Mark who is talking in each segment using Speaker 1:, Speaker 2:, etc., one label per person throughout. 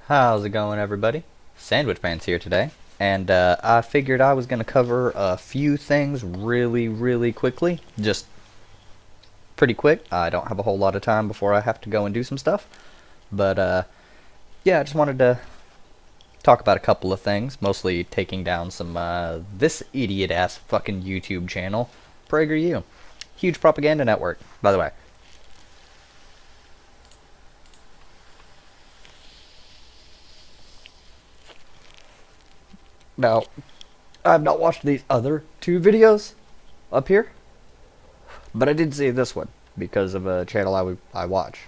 Speaker 1: How's it going, everybody? Sandwhichpants here today, and I figured I was going to cover a few things really quickly. Just pretty quick. I don't have a whole lot of time before I have to go and do some stuff. But, yeah, I just wanted to talk about a couple of things, mostly taking down some, this idiot-ass fucking YouTube channel, PragerU. Huge propaganda network, by the way. Now, I've not watched these other two videos up here, but I did see this one because of a channel I watch.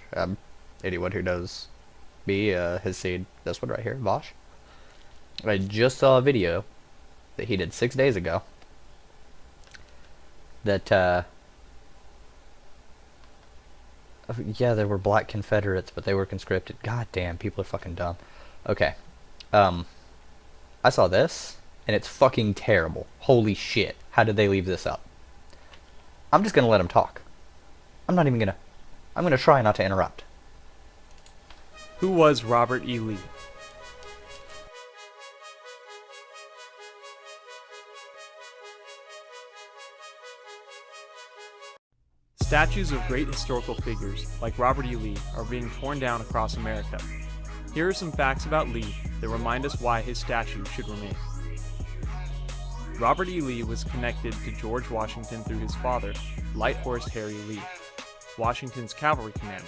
Speaker 1: Anyone who knows me has seen this one right here, Vosh. I just saw a video that he did 6 days ago that, yeah, there were black Confederates, but they were conscripted. God damn, people are fucking dumb. Okay, I saw this, and it's fucking terrible. Holy shit, how did they leave this up? I'm just gonna let him talk. I'm gonna try not to interrupt.
Speaker 2: Who was Robert E. Lee? Statues of great historical figures, like Robert E. Lee, are being torn down across America. Here are some facts about Lee that remind us why his statue should remain. Robert E. Lee was connected to George Washington through his father, Light Horse Harry Lee, Washington's cavalry commander,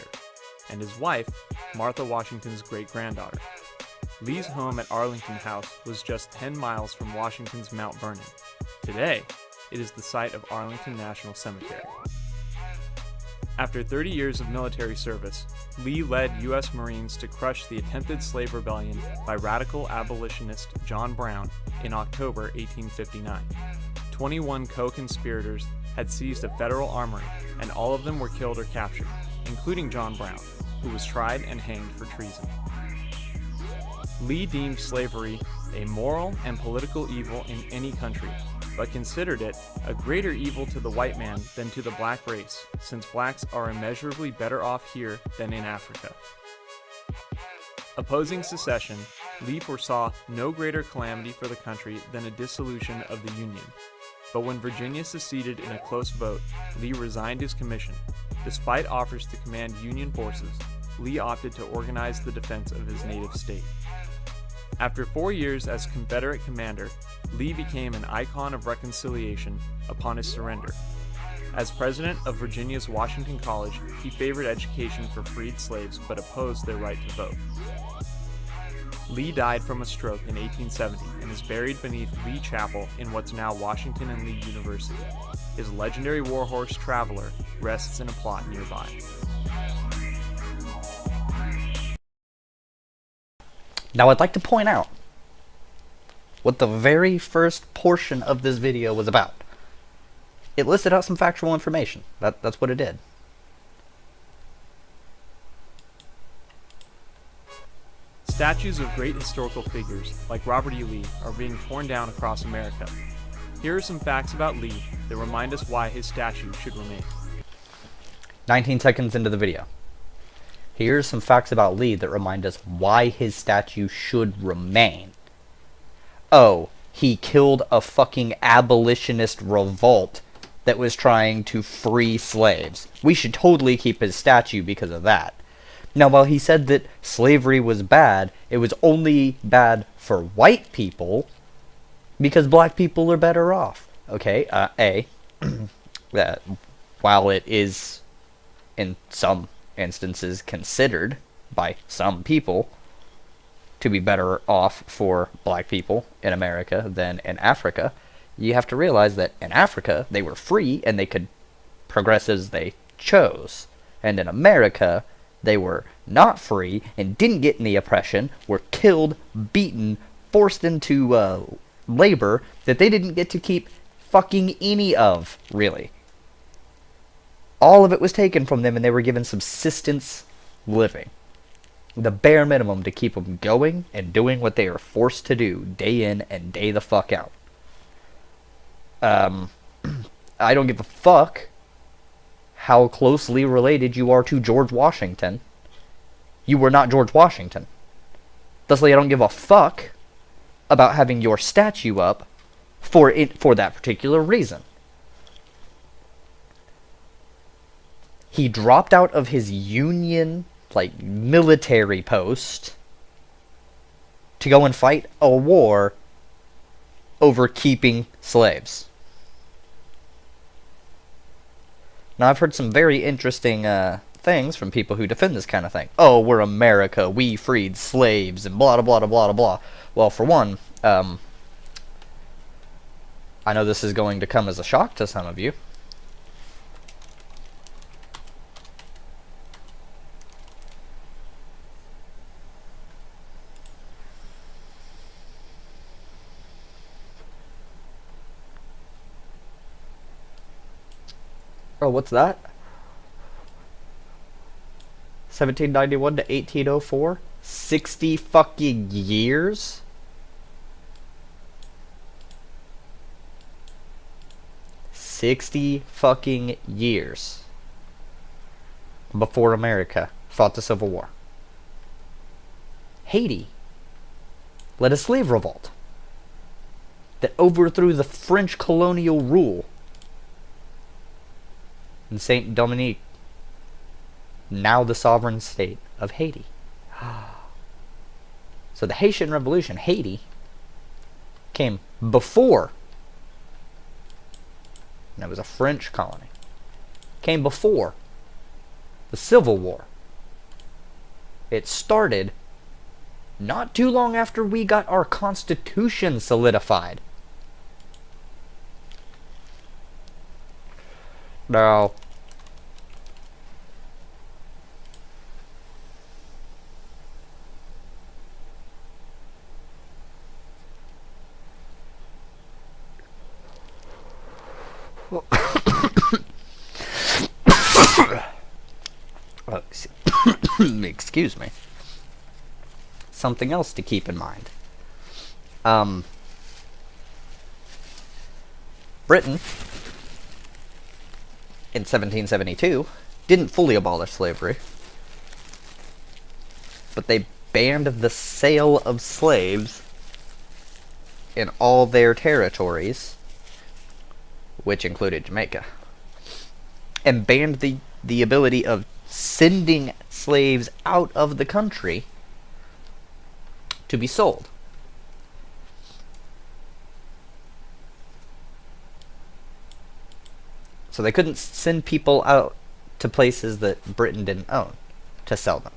Speaker 2: and his wife, Martha Washington's great-granddaughter. Lee's home at Arlington House was just 10 miles from Washington's Mount Vernon. Today, it is the site of Arlington National Cemetery. After 30 years of military service, Lee led U.S. Marines to crush the attempted slave rebellion by radical abolitionist John Brown in October 1859. 21 co-conspirators had seized a federal armory, and all of them were killed or captured, including John Brown, who was tried and hanged for treason. Lee deemed slavery a moral and political evil in any country, but considered it a greater evil to the white man than to the black race, since blacks are immeasurably better off here than in Africa. Opposing secession, Lee foresaw no greater calamity for the country than a dissolution of the Union. But when Virginia seceded in a close vote, Lee resigned his commission. Despite offers to command Union forces, Lee opted to organize the defense of his native state. After 4 years as Confederate commander, Lee became an icon of reconciliation upon his surrender. As president of Virginia's Washington College, he favored education for freed slaves but opposed their right to vote. Lee died from a stroke in 1870 and is buried beneath Lee Chapel in what's now Washington and Lee University. His legendary warhorse Traveler rests in a plot nearby.
Speaker 1: Now I'd like to point out what the very first portion of this video was about. It listed out some factual information. That's what it did.
Speaker 2: Statues of great historical figures, like Robert E. Lee, are being torn down across America. Here are some facts about Lee that remind us why his statue should remain.
Speaker 1: 19 seconds into the video. Here's some facts about Lee that remind us why his statue should remain. Oh, he killed a fucking abolitionist revolt that was trying to free slaves. We should totally keep his statue because of that. Now, while he said that slavery was bad, it was only bad for white people because black people are better off. Okay, while it is in some instances considered by some people to be better off for black people in America than in Africa, you have to realize that in Africa they were free and they could progress as they chose, and in America they were not free and didn't get any oppression, were killed, beaten, forced into labor that they didn't get to keep fucking any of, really. All of it was taken from them and they were given subsistence living. The bare minimum to keep them going and doing what they are forced to do day in and day the fuck out. I don't give a fuck how closely related you are to George Washington. You were not George Washington. Thusly, I don't give a fuck about having your statue up for that particular reason. He dropped out of his Union, like, military post to go and fight a war over keeping slaves. Now, I've heard some very interesting things from people who defend this kind of thing. Oh, we're America, we freed slaves, and blah, blah, blah, blah, blah. Well, for one, I know this is going to come as a shock to some of you. Oh, what's that? 1791 to 1804? 60 fucking years? $60 years before America fought the Civil War. Haiti led a slave revolt that overthrew the French colonial rule in Saint Dominique, now the sovereign state of Haiti. So the Haitian Revolution, Haiti, came before, and it was a French colony, came before the Civil War. It started not too long after we got our Constitution solidified. Now, excuse me. Something else to keep in mind. Britain, in 1772, didn't fully abolish slavery, but they banned the sale of slaves in all their territories, which included Jamaica, and banned the ability of sending slaves out of the country to be sold. So they couldn't send people out to places that Britain didn't own to sell them.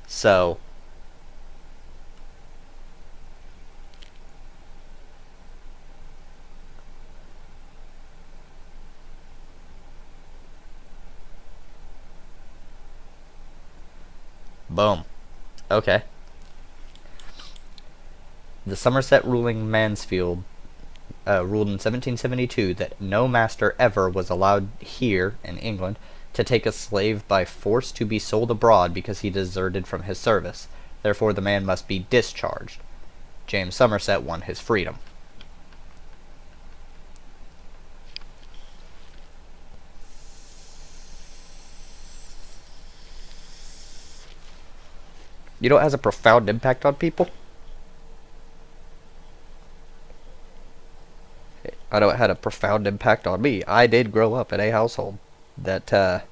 Speaker 1: So boom. Okay. The Somerset ruling Mansfield ruled in 1772 that no master ever was allowed here in England to take a slave by force to be sold abroad because he deserted from his service. Therefore, the man must be discharged. James Somerset won his freedom. You know what has a profound impact on people? I know it had a profound impact on me. I did grow up in a household that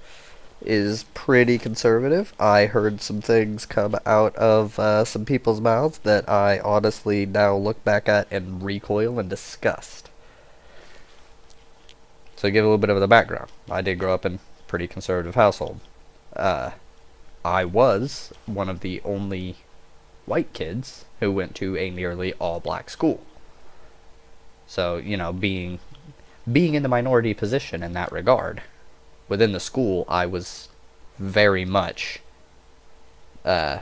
Speaker 1: is pretty conservative. I heard some things come out of some people's mouths that I honestly now look back at and recoil in disgust. So to give a little bit of the background, I did grow up in a pretty conservative household. I was one of the only white kids who went to a nearly all-black school. So, you know, being in the minority position in that regard, within the school, I was very much a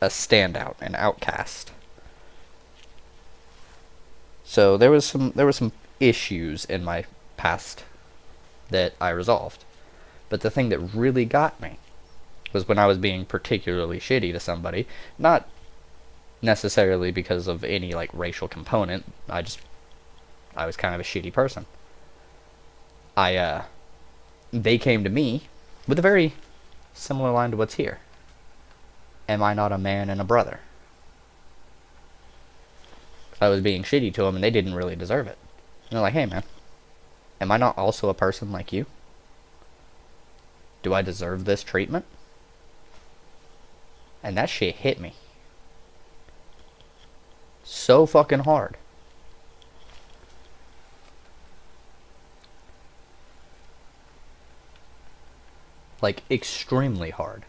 Speaker 1: standout, an outcast. So there was some issues in my past that I resolved. But the thing that really got me was when I was being particularly shitty to somebody, not necessarily because of any like racial component. I was kind of a shitty person. They came to me with a very similar line to what's here. am I not a man and a brother? I was being shitty to them and they didn't really deserve it. And they're like, hey man, am I not also a person like you? Do I deserve this treatment? And that shit hit me so fucking hard. Like, extremely hard.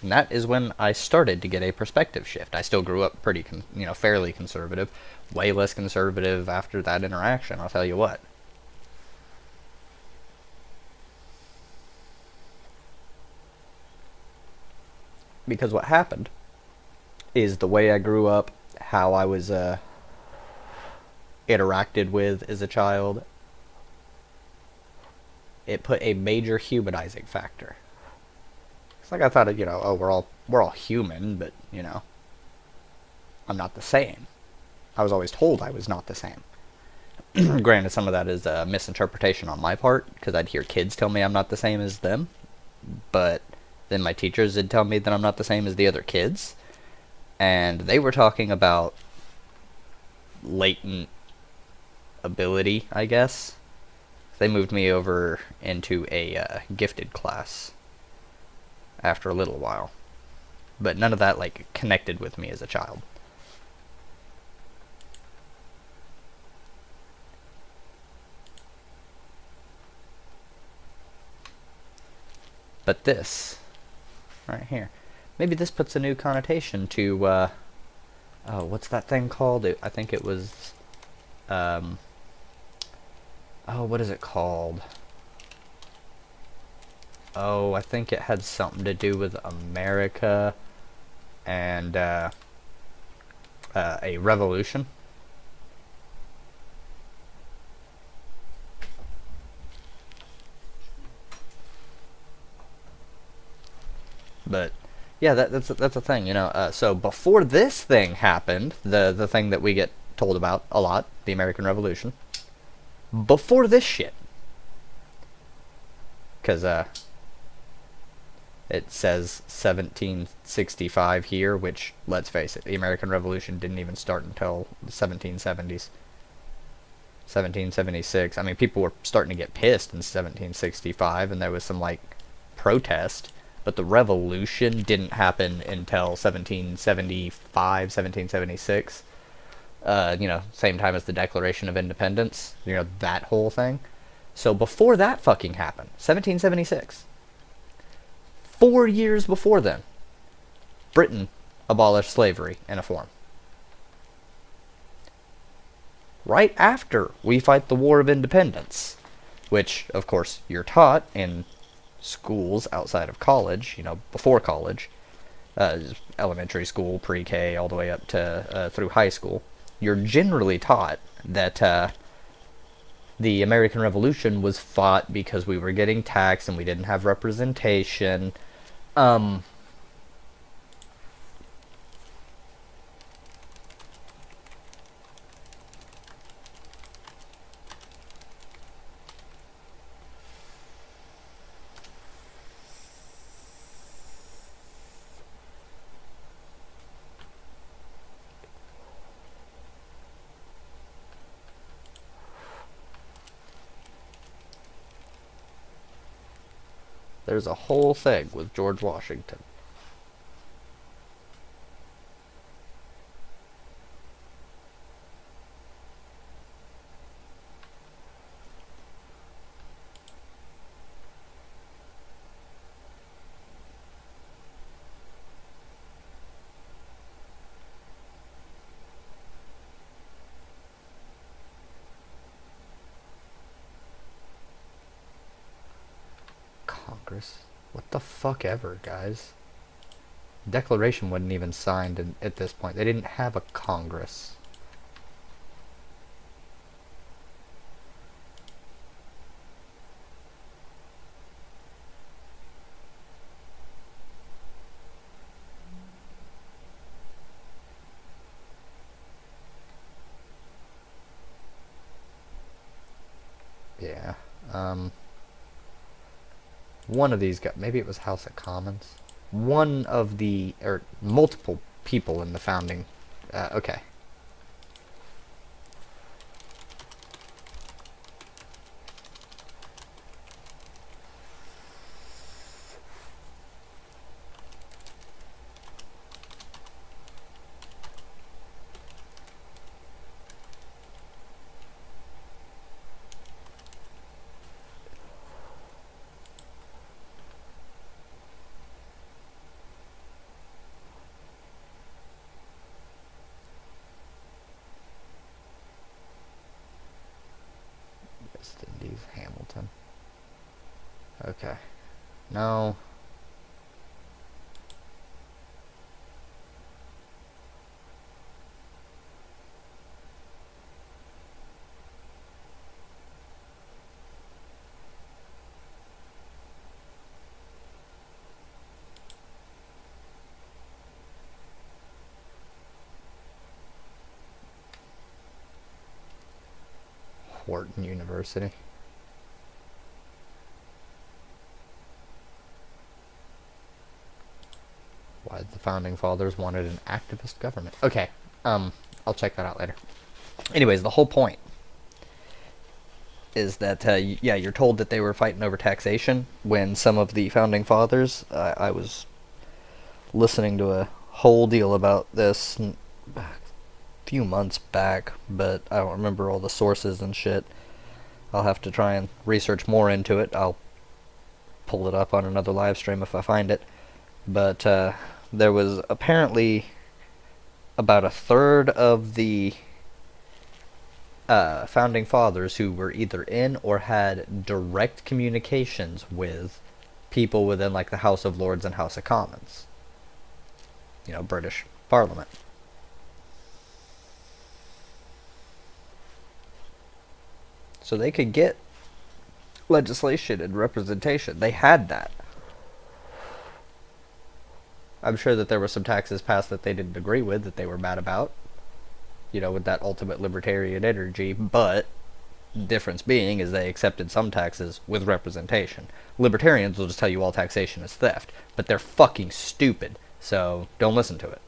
Speaker 1: And that is when I started to get a perspective shift. I still grew up pretty, fairly conservative. Way less conservative after that interaction, I'll tell you what. Because what happened is the way I grew up, how I was interacted with as a child, it put a major humanizing factor. It's like I thought, oh, we're all human, but I'm not the same. I was always told I was not the same. Granted, some of that is a misinterpretation on my part, because I'd hear kids tell me I'm not the same as them, but then my teachers would tell me that I'm not the same as the other kids, and they were talking about latent ability, I guess. They moved me over into a gifted class after a little while, but none of that connected with me as a child. But this right here, maybe this puts a new connotation to oh, what's that thing called? I think it was oh, what is it called? Oh, I think it had something to do with America and a revolution. But yeah, that's a thing, So before this thing happened, the thing that we get told about a lot, the American Revolution. Before this shit, because it says 1765 here, which, let's face it, the American Revolution didn't even start until the 1770s. 1776. I mean, people were starting to get pissed in 1765, and there was some protest. But the revolution didn't happen until 1775, 1776. Same time as the Declaration of Independence. That whole thing. So before that fucking happened, 1776, 4 years before then, Britain abolished slavery in a form. Right after we fight the War of Independence, which, of course, you're taught in schools outside of college, before college, elementary school, pre-K, all the way up to through high school, you're generally taught that the American Revolution was fought because we were getting taxed and we didn't have representation. There's a whole thing with George Washington. Congress? What the fuck ever, guys. The Declaration wasn't even signed at this point. They didn't have a Congress. Yeah. one of these guys, maybe it was House of Commons. One of the, or multiple people in the founding, okay. West Indies, Hamilton. Okay. No. Wharton University. Why the founding fathers wanted an activist government. Okay, I'll check that out later. Anyways, the whole point is that, yeah, you're told that they were fighting over taxation when some of the founding fathers, I was listening to a whole deal about this a few months back, but I don't remember all the sources and shit. I'll have to try and research more into it. I'll pull it up on another live stream if I find it. But there was apparently about a third of the founding fathers who were either in or had direct communications with people within like the House of Lords and House of Commons. You know, British Parliament. So they could get legislation and representation. They had that. I'm sure that there were some taxes passed that they didn't agree with, that they were mad about. You know, with that ultimate libertarian energy, but the difference being is they accepted some taxes with representation. Libertarians will just tell you all taxation is theft, but they're fucking stupid, so don't listen to it.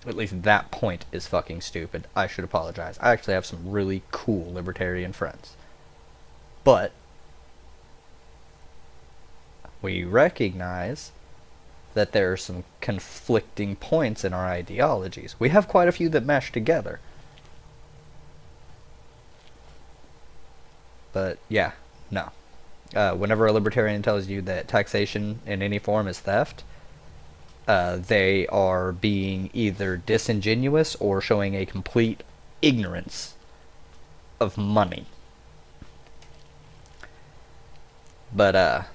Speaker 1: At least that point is fucking stupid. I should apologize. I actually have some really cool libertarian friends. But we recognize that there are some conflicting points in our ideologies. We have quite a few that mesh together. But yeah, no. Whenever a libertarian tells you that taxation in any form is theft, they are being either disingenuous or showing a complete ignorance of money. But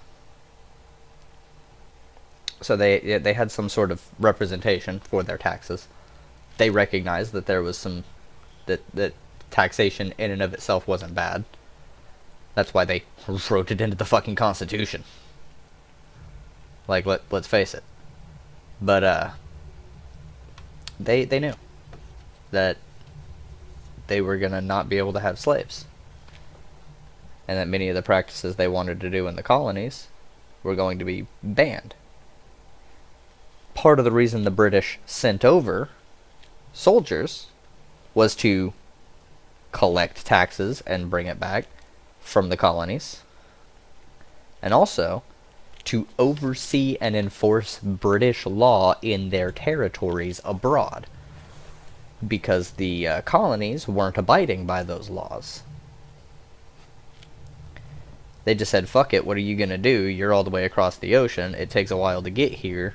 Speaker 1: so they had some sort of representation for their taxes. They recognized that there was some that taxation in and of itself wasn't bad. That's why they wrote it into the fucking Constitution. Like, let's face it. But they knew that they were gonna not be able to have slaves, and that many of the practices they wanted to do in the colonies were going to be banned. Part of the reason the British sent over soldiers was to collect taxes and bring it back from the colonies, and also to oversee and enforce British law in their territories abroad, because the colonies weren't abiding by those laws. They just said, fuck it, what are you gonna do? You're all the way across the ocean, it takes a while to get here,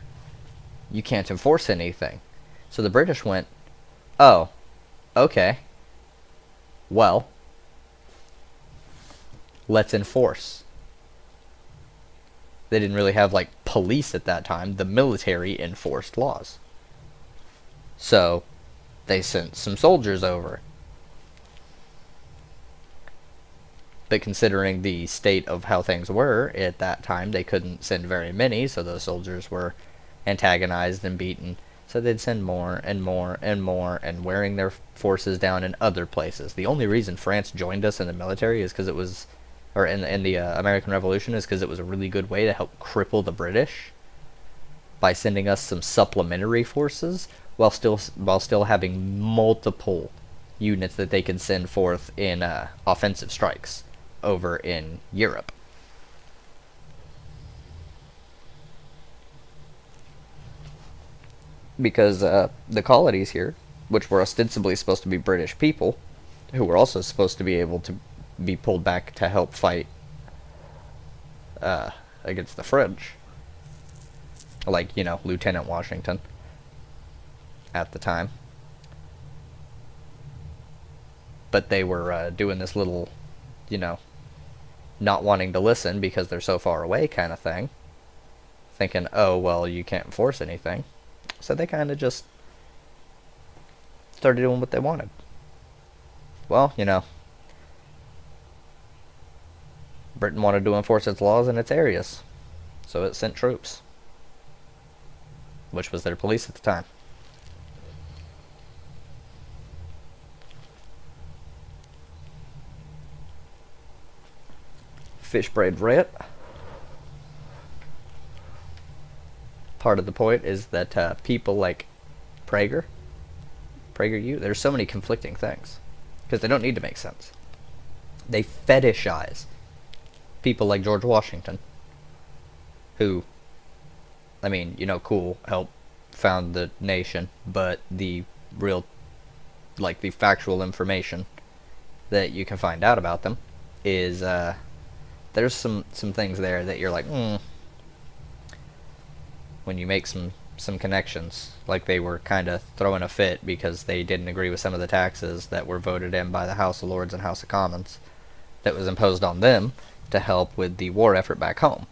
Speaker 1: you can't enforce anything. So the British went, oh, okay, well, let's enforce. They didn't really have, like, police at that time. The military enforced laws. So they sent some soldiers over. But considering the state of how things were at that time, they couldn't send very many, so those soldiers were antagonized and beaten. So they'd send more and more and more and wearing their forces down in other places. The only reason France joined us in the military is because it was, or in the American Revolution, is because it was a really good way to help cripple the British by sending us some supplementary forces while still having multiple units that they could send forth in offensive strikes over in Europe. Because the colonies here, which were ostensibly supposed to be British people, who were also supposed to be able to be pulled back to help fight against the French, like, you know, Lieutenant Washington at the time. But they were doing this little, you know, not wanting to listen because they're so far away kind of thing. Thinking, oh, well, you can't enforce anything. So they kind of just started doing what they wanted. Well, you know, Britain wanted to enforce its laws in its areas. So it sent troops, which was their police at the time. Fish braid rat. Part of the point is that people like PragerU, there's so many conflicting things because they don't need to make sense. They fetishize people like George Washington, who, I mean, you know, cool, helped found the nation, but the real, like, the factual information that you can find out about them is there's some things there that you're like, when you make some connections, like they were kind of throwing a fit because they didn't agree with some of the taxes that were voted in by the House of Lords and House of Commons that was imposed on them to help with the war effort back home.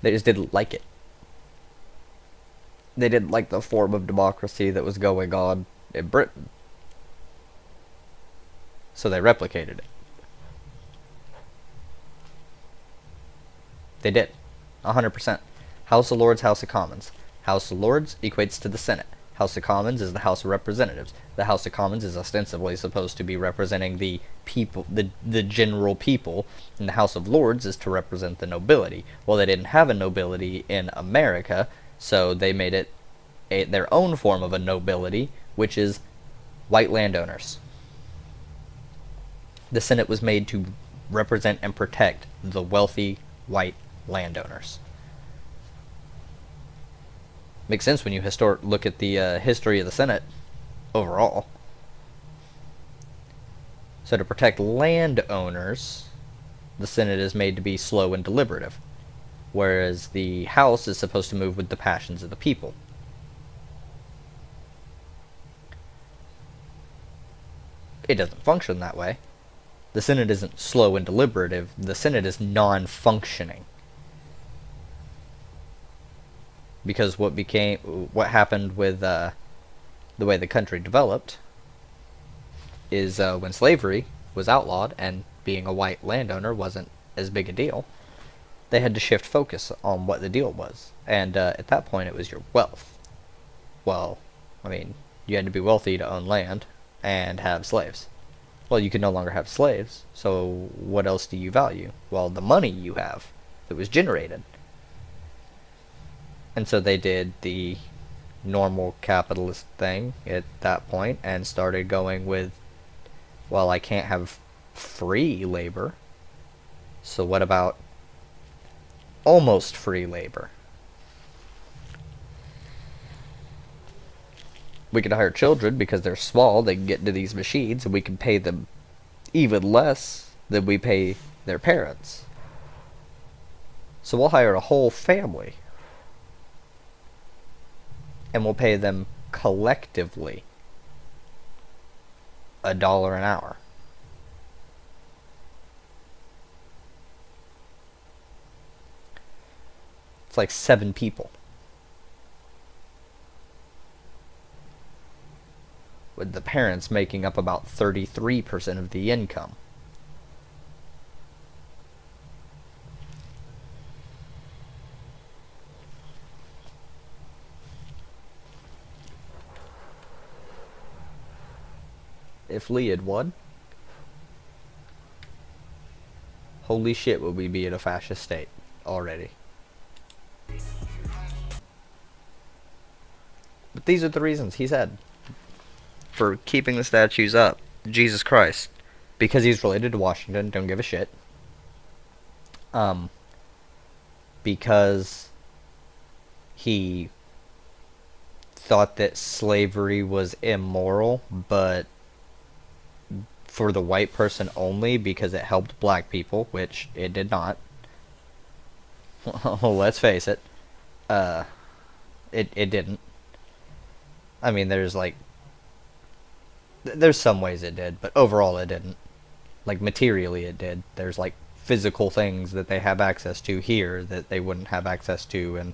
Speaker 1: They just didn't like it. They didn't like the form of democracy that was going on in Britain. So they replicated it. They did. 100%. House of Lords, House of Commons. House of Lords equates to the Senate. House of Commons is the House of Representatives. The House of Commons is ostensibly supposed to be representing the people, the general people, and the House of Lords is to represent the nobility. Well, they didn't have a nobility in America, so they made it their own form of a nobility, which is white landowners. The Senate was made to represent and protect the wealthy white landowners. Makes sense when you look at the history of the Senate overall. So to protect landowners, the Senate is made to be slow and deliberative, whereas the House is supposed to move with the passions of the people. It doesn't function that way. The Senate isn't slow and deliberative. The Senate is non-functioning. Because what happened with the way the country developed is when slavery was outlawed and being a white landowner wasn't as big a deal, they had to shift focus on what the deal was. And at that point it was your wealth. Well, I mean, you had to be wealthy to own land and have slaves. Well, you can no longer have slaves, so what else do you value? Well, the money you have that was generated. And so they did the normal capitalist thing at that point and started going with, well, I can't have free labor, so what about almost free labor? We can hire children because they're small, they can get into these machines, and we can pay them even less than we pay their parents. So we'll hire a whole family, and we'll pay them collectively $1 an hour. It's like 7 people. With the parents making up about 33% of the income. if Lee had won, holy shit, would we be in a fascist state already. But these are the reasons he said for keeping the statues up. Jesus Christ. Because he's related to Washington, don't give a shit. Because he thought that slavery was immoral, but for the white person only because it helped black people, which it did not. Let's face it. It didn't. I mean, there's some ways it did, but overall it didn't. Like, materially it did. There's, like, physical things that they have access to here that they wouldn't have access to in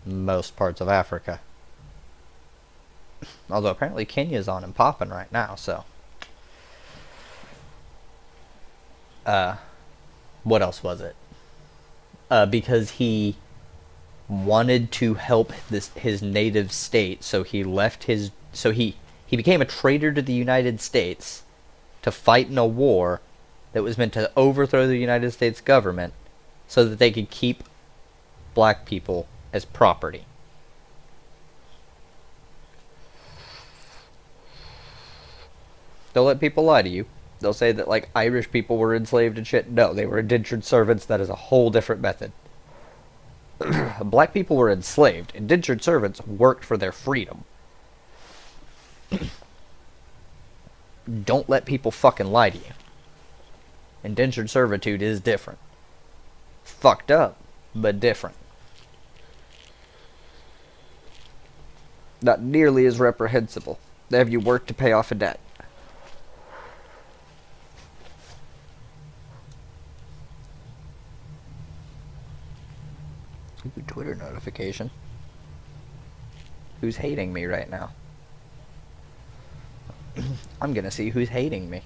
Speaker 1: most parts of Africa. Although apparently Kenya's on and popping right now, so. What else was it? Because he wanted to help his native state, so he became a traitor to the United States to fight in a war that was meant to overthrow the United States government so that they could keep black people as property. They'll let people lie to you. They'll say that, like, Irish people were enslaved and shit. No, they were indentured servants. That is a whole different method. Black people were enslaved. Indentured servants worked for their freedom. Don't let people fucking lie to you. Indentured servitude is different. Fucked up, but different. Not nearly as reprehensible. They have you work to pay off a debt. Ooh, Twitter notification. Who's hating me right now? I'm gonna see who's hating me.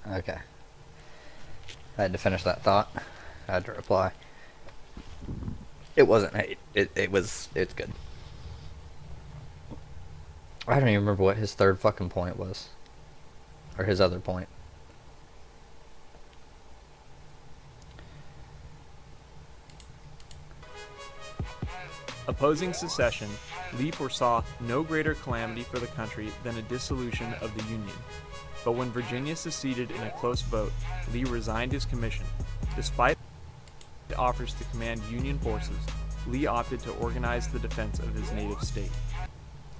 Speaker 1: Okay. I had to finish that thought. I had to reply. It wasn't hate. It's good. I don't even remember what his third fucking point was. Or his other point.
Speaker 2: Opposing secession, Lee foresaw no greater calamity for the country than a dissolution of the Union. But when Virginia seceded in a close vote, Lee resigned his commission. Despite offers to command Union forces, Lee opted to organize the defense of his native state.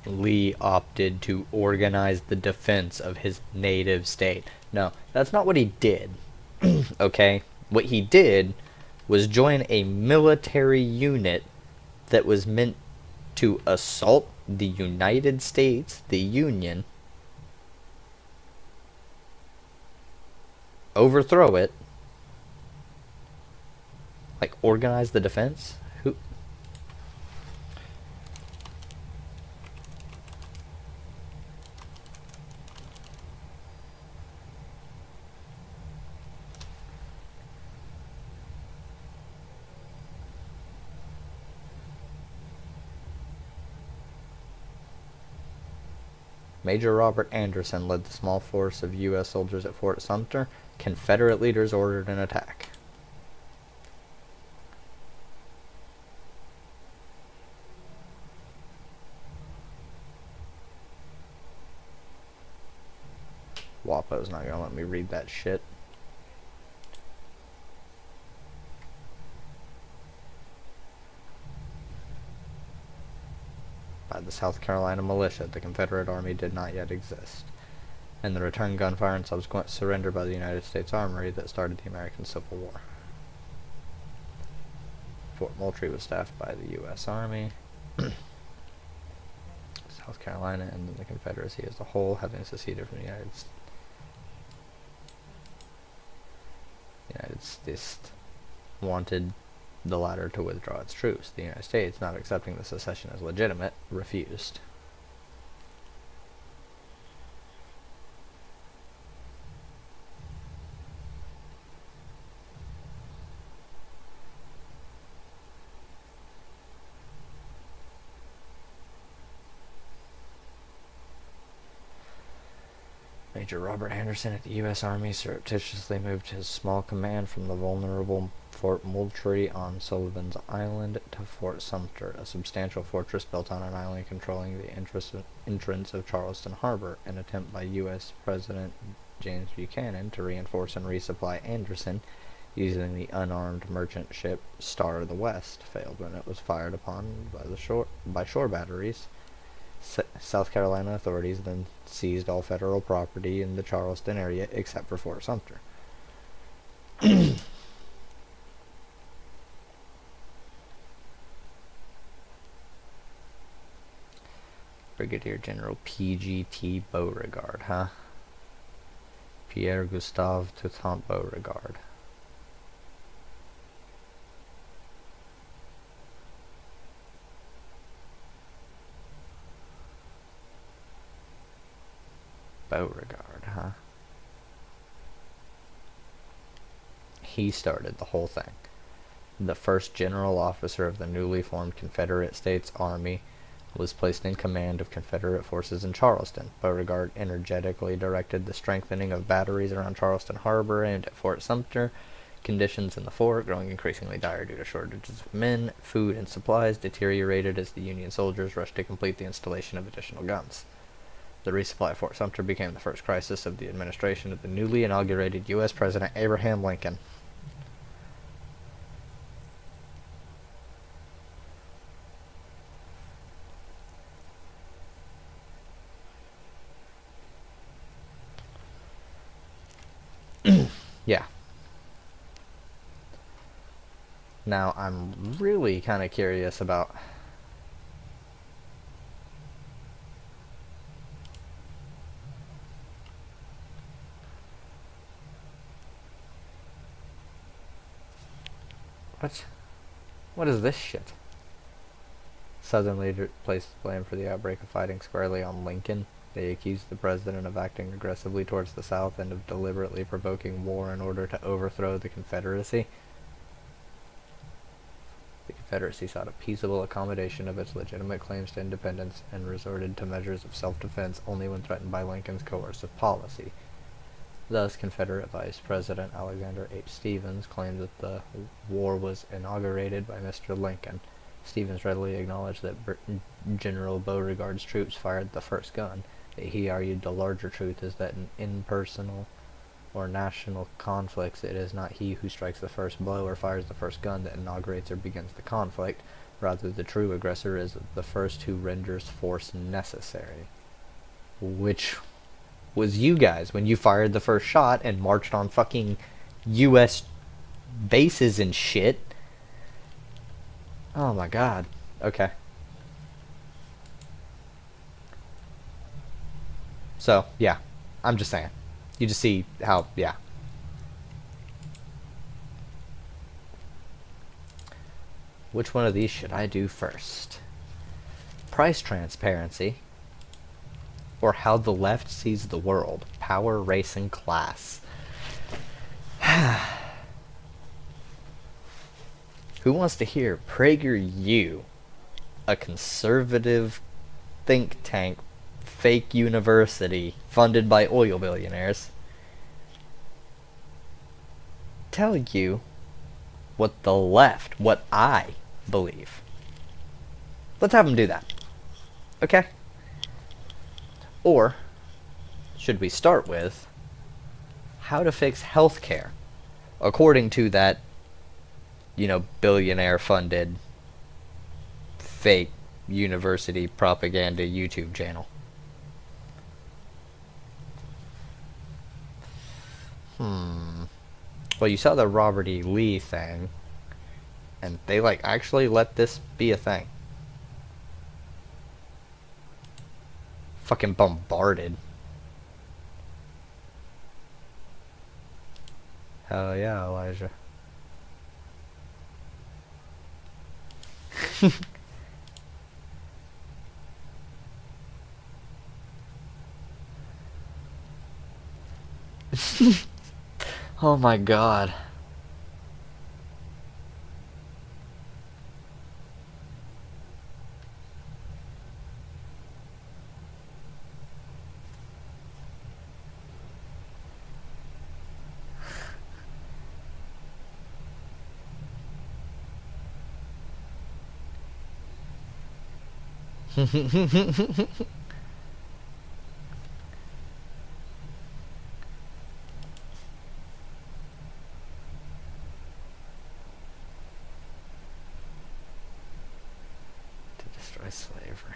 Speaker 1: Lee opted to organize the defense of his native state. No, that's not what he did. Okay? What he did was join a military unit that was meant to assault the United States, the Union, overthrow it, like organize the defense. Who? Major Robert Anderson led the small force of U.S. soldiers at Fort Sumter. Confederate leaders ordered an attack. WAPO's not gonna let me read that shit. By the South Carolina militia, the Confederate Army did not yet exist, and the return gunfire and subsequent surrender by the United States Armory that started the American Civil War. Fort Moultrie was staffed by the U.S. Army, South Carolina, and then the Confederacy as a whole, having seceded from the United States, wanted the latter to withdraw its troops. The United States, not accepting the secession as legitimate, refused. Major Robert Anderson at the U.S. Army surreptitiously moved his small command from the vulnerable Fort Moultrie on Sullivan's Island to Fort Sumter, a substantial fortress built on an island controlling the entrance of Charleston Harbor. An attempt by U.S. President James Buchanan to reinforce and resupply Anderson using the unarmed merchant ship Star of the West failed when it was fired upon by shore batteries. South Carolina authorities then seized all federal property in the Charleston area except for Fort Sumter. Brigadier General P.G.T. Beauregard, huh? Pierre Gustave Toutant Beauregard. Beauregard, huh? He started the whole thing. The first general officer of the newly formed Confederate States Army was placed in command of Confederate forces in Charleston. Beauregard energetically directed the strengthening of batteries around Charleston Harbor and at Fort Sumter. Conditions in the fort, growing increasingly dire due to shortages of men, food, and supplies, deteriorated as the Union soldiers rushed to complete the installation of additional guns. The resupply of Fort Sumter became the first crisis of the administration of the newly inaugurated U.S. President Abraham Lincoln. Yeah. Now, I'm really kind of curious about what is this shit? Southern leaders placed blame for the outbreak of fighting squarely on Lincoln. They accused the president of acting aggressively towards the South and of deliberately provoking war in order to overthrow the Confederacy. The Confederacy sought a peaceable accommodation of its legitimate claims to independence and resorted to measures of self-defense only when threatened by Lincoln's coercive policy. Thus, Confederate Vice President Alexander H. Stephens claimed that the war was inaugurated by Mr. Lincoln. Stephens readily acknowledged that General Beauregard's troops fired the first gun. He argued the larger truth is that in impersonal or national conflicts, it is not he who strikes the first blow or fires the first gun that inaugurates or begins the conflict. Rather, the true aggressor is the first who renders force necessary. Which was you guys when you fired the first shot and marched on fucking U.S. bases and shit. Oh my god. Okay. So, yeah. I'm just saying. You just see how, yeah. Which one of these should I do first? Price transparency, or how the left sees the world, power, race, and class. Who wants to hear PragerU, a conservative think tank fake university funded by oil billionaires tell you what the left, what I believe. Let's have them do that. Okay? Or should we start with how to fix healthcare according to that, billionaire funded fake university propaganda YouTube channel? Well, you saw the Robert E. Lee thing, and they actually let this be a thing. Fucking bombarded. Hell yeah, Elijah. Oh my god. To destroy slavery.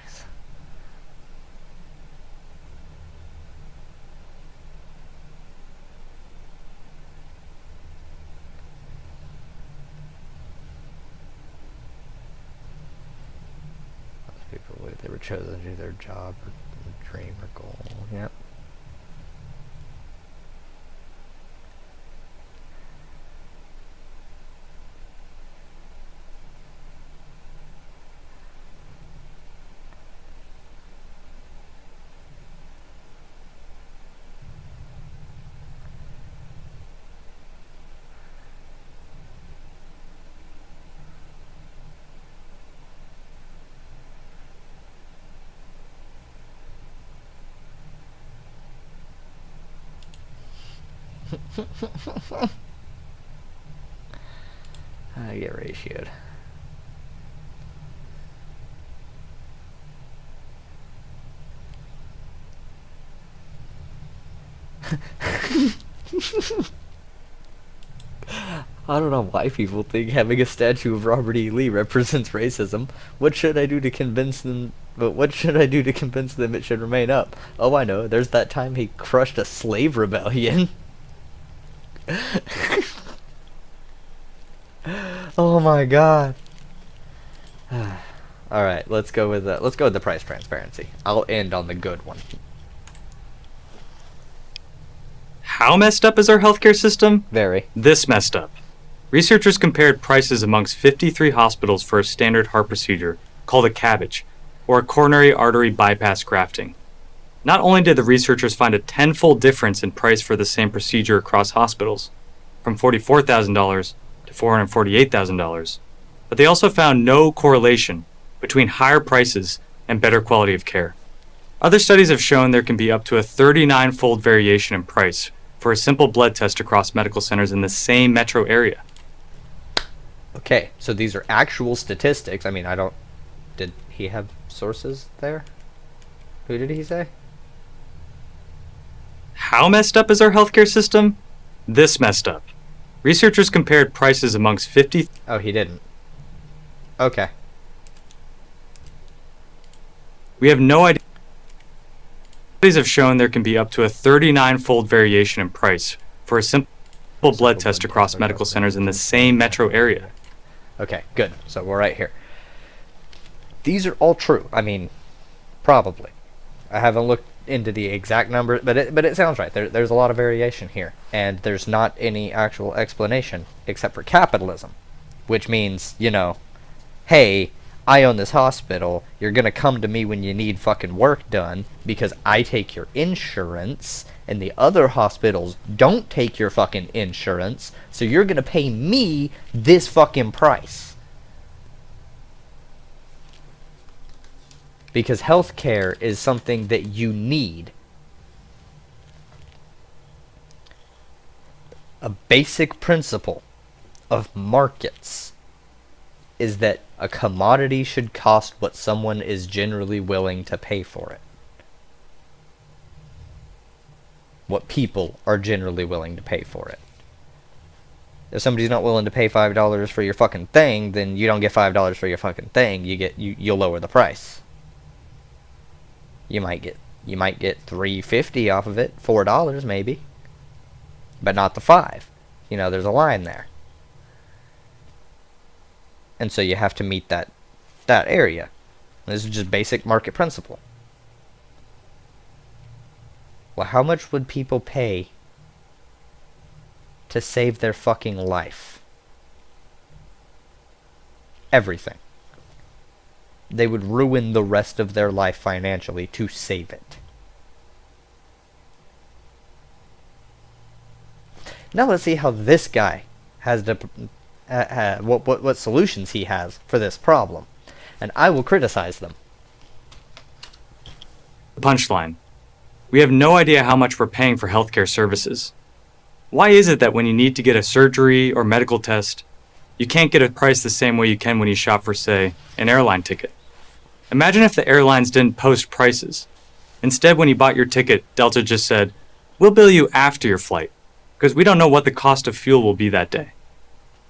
Speaker 1: People believe they were chosen to do their job or dream or goal. Yep. I get ratioed. I don't know why people think having a statue of Robert E. Lee represents racism. What should I do to convince them? But what should I do to convince them it should remain up? Oh, I know. There's that time he crushed a slave rebellion. Oh my god. All right, let's go with the price transparency. I'll end on the good one.
Speaker 3: How messed up is our healthcare system?
Speaker 1: Very.
Speaker 3: This messed up. Researchers compared prices amongst 53 hospitals for a standard heart procedure called a CABG, or a coronary artery bypass grafting. Not only did the researchers find a tenfold difference in price for the same procedure across hospitals, from $44,000 to $448,000, but they also found no correlation between higher prices and better quality of care. Other studies have shown there can be up to a 39-fold variation in price for a simple blood test across medical centers in the same metro area.
Speaker 1: Okay, so these are actual statistics. I mean, did he have sources there? Who did he say?
Speaker 3: How messed up is our healthcare system? This messed up. Researchers compared prices amongst 50...
Speaker 1: Oh, he didn't. Okay.
Speaker 3: We have no idea. Studies have shown there can be up to a 39-fold variation in price for a simple blood test across medical centers in the same metro area.
Speaker 1: Okay, good. So we're right here. These are all true. I mean, probably. I haven't looked into the exact number, but it sounds right. There's a lot of variation here, and there's not any actual explanation except for capitalism, which means, hey, I own this hospital. You're gonna come to me when you need fucking work done because I take your insurance, and the other hospitals don't take your fucking insurance, so you're gonna pay me this fucking price. Because healthcare is something that you need. A basic principle of markets is that a commodity should cost what someone is generally willing to pay for it. What people are generally willing to pay for it. If somebody's not willing to pay $5 for your fucking thing, then you don't get $5 for your fucking thing. You'll lower the price. You might get $3.50 off of it, $4 maybe, but not the $5. You know, there's a line there, and so you have to meet that area. This is just basic market principle. Well, how much would people pay to save their fucking life? Everything. They would ruin the rest of their life financially to save it. Now let's see how this guy has what solutions he has for this problem, and I will criticize them.
Speaker 3: Punchline. We have no idea how much we're paying for healthcare services. Why is it that when you need to get a surgery or medical test, you can't get a price the same way you can when you shop for, say, an airline ticket? Imagine if the airlines didn't post prices. Instead, when you bought your ticket, Delta just said, "We'll bill you after your flight, because we don't know what the cost of fuel will be that day."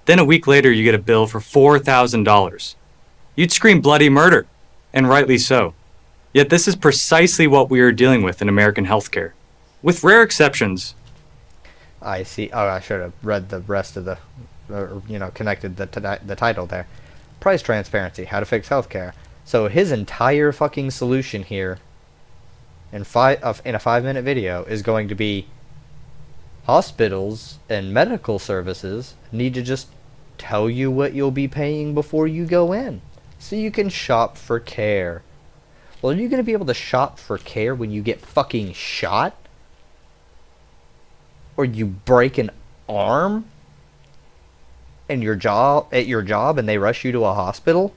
Speaker 3: Then a week later, you get a bill for $4,000. You'd scream bloody murder, and rightly so. Yet this is precisely what we are dealing with in American healthcare. With rare exceptions.
Speaker 1: I see. Oh, I should have read the rest of the, connected the title there. Price transparency, how to fix healthcare. So his entire fucking solution here, in a 5-minute video, is going to be hospitals and medical services need to just tell you what you'll be paying before you go in, so you can shop for care. Well, are you going to be able to shop for care when you get fucking shot? Or you break an arm in your job and they rush you to a hospital?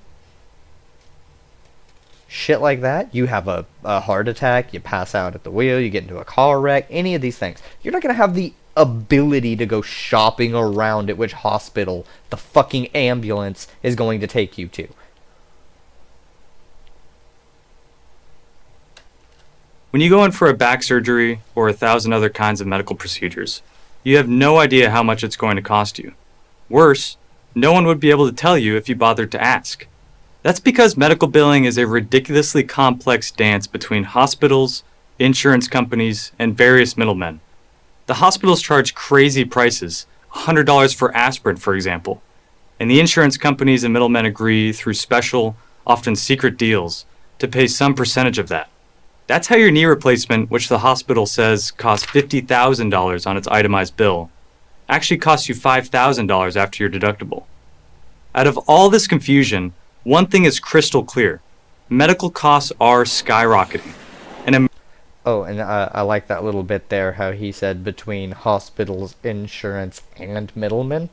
Speaker 1: Shit like that. You have a heart attack, you pass out at the wheel, you get into a car wreck, any of these things. You're not going to have the ability to go shopping around at which hospital the fucking ambulance is going to take you to.
Speaker 3: When you go in for a back surgery or 1,000 other kinds of medical procedures, you have no idea how much it's going to cost you. Worse, no one would be able to tell you if you bothered to ask. That's because medical billing is a ridiculously complex dance between hospitals, insurance companies, and various middlemen. The hospitals charge crazy prices, $100 for aspirin, for example, and the insurance companies and middlemen agree through special, often secret deals, to pay some percentage of that. That's how your knee replacement, which the hospital says costs $50,000 on its itemized bill, actually costs you $5,000 after your deductible. Out of all this confusion, one thing is crystal clear. Medical costs are skyrocketing.
Speaker 1: And I like that little bit there, how he said between hospitals, insurance, and middlemen.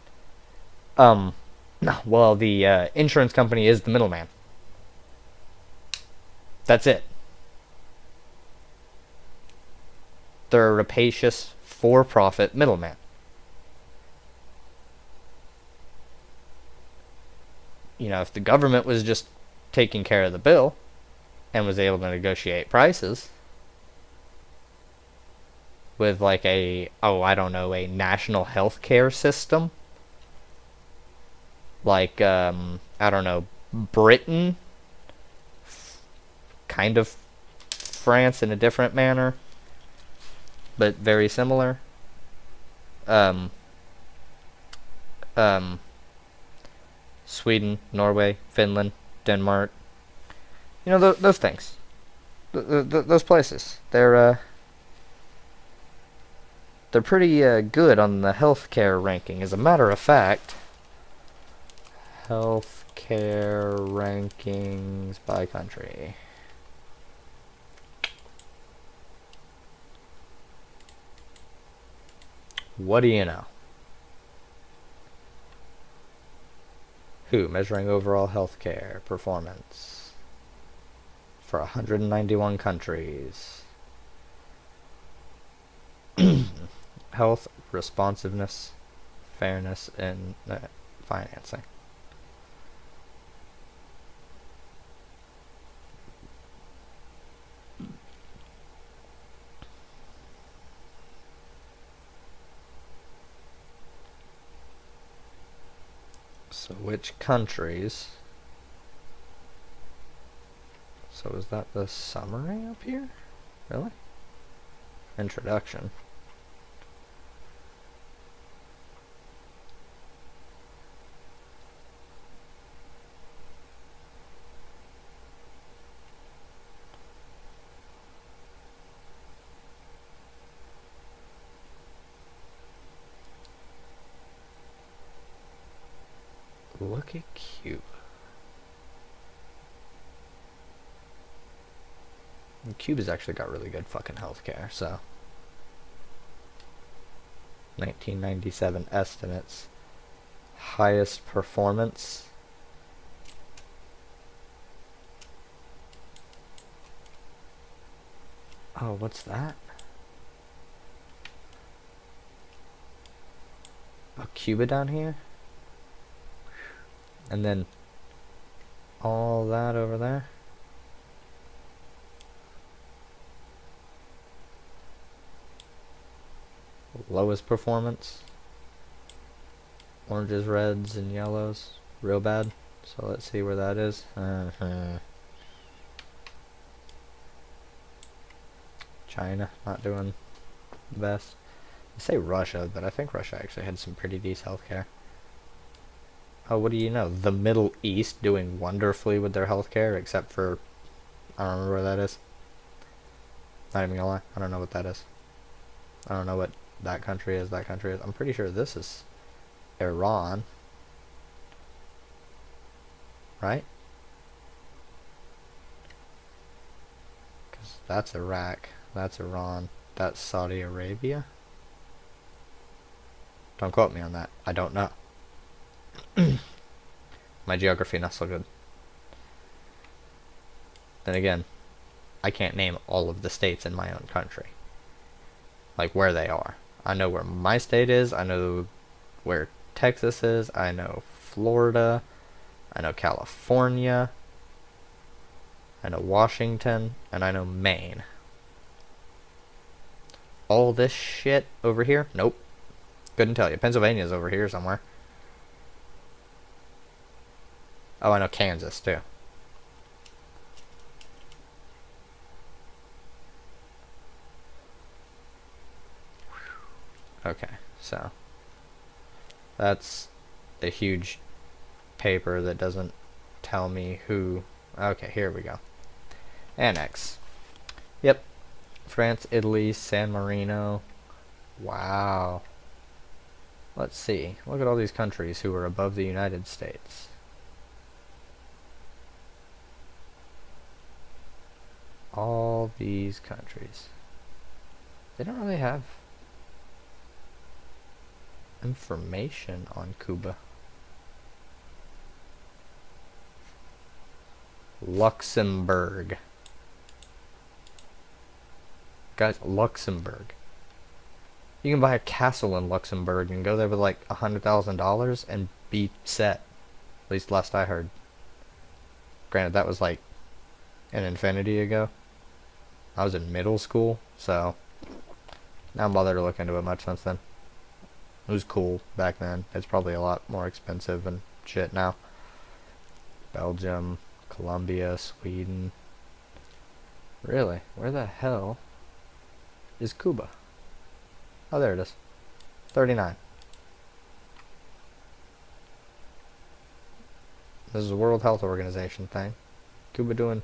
Speaker 1: Well, the insurance company is the middleman. That's it. They're a rapacious, for-profit middleman. If the government was just taking care of the bill and was able to negotiate prices with like a national health care system, like Britain, kind of France in a different manner, but very similar. Sweden, Norway, Finland, Denmark. Those things. Those places. They're pretty good on the healthcare ranking. As a matter of fact, healthcare rankings by country. What do you know? Measuring overall healthcare performance. for 191 countries. Health, responsiveness, fairness, and financing. So which countries? So is that the summary up here? Really? Introduction. Look at Cuba. And Cuba's actually got really good fucking healthcare, so. 1997 estimates. Highest performance. Oh, what's that? Oh, Cuba down here? And then all that over there. Lowest performance. Oranges, reds, and yellows. Real bad. So let's see where that is. China, not doing the best. I say Russia, but I think Russia actually had some pretty decent healthcare. Oh, what do you know? The Middle East doing wonderfully with their healthcare, except for, I don't remember where that is. Not even gonna lie, I don't know what that is. I don't know what that country is, I'm pretty sure this is Iran. Right? Because that's Iraq, that's Iran, that's Saudi Arabia. Don't quote me on that, I don't know. My geography not so good. Then again, I can't name all of the states in my own country. Like where they are. I know where my state is, I know where Texas is, I know Florida, I know California, I know Washington, and I know Maine. All this shit over here? Nope. Couldn't tell you. Pennsylvania's over here somewhere. Oh, I know Kansas, too. Okay, so that's a huge paper that doesn't tell me who. Okay, here we go. Annex. Yep. France, Italy, San Marino. Wow. Let's see. Look at all these countries who are above the United States. All these countries. They don't really have information on Cuba. Luxembourg. Guys, Luxembourg. You can buy a castle in Luxembourg and go there with like $100,000 and be set. At least last I heard. Granted, that was like an infinity ago. I was in middle school, so I haven't bothered to look into it much since then. It was cool back then. It's probably a lot more expensive and shit now. Belgium, Colombia, Sweden. Really? Where the hell is Cuba? Oh, there it is. 39. This is a World Health Organization thing. Cuba doing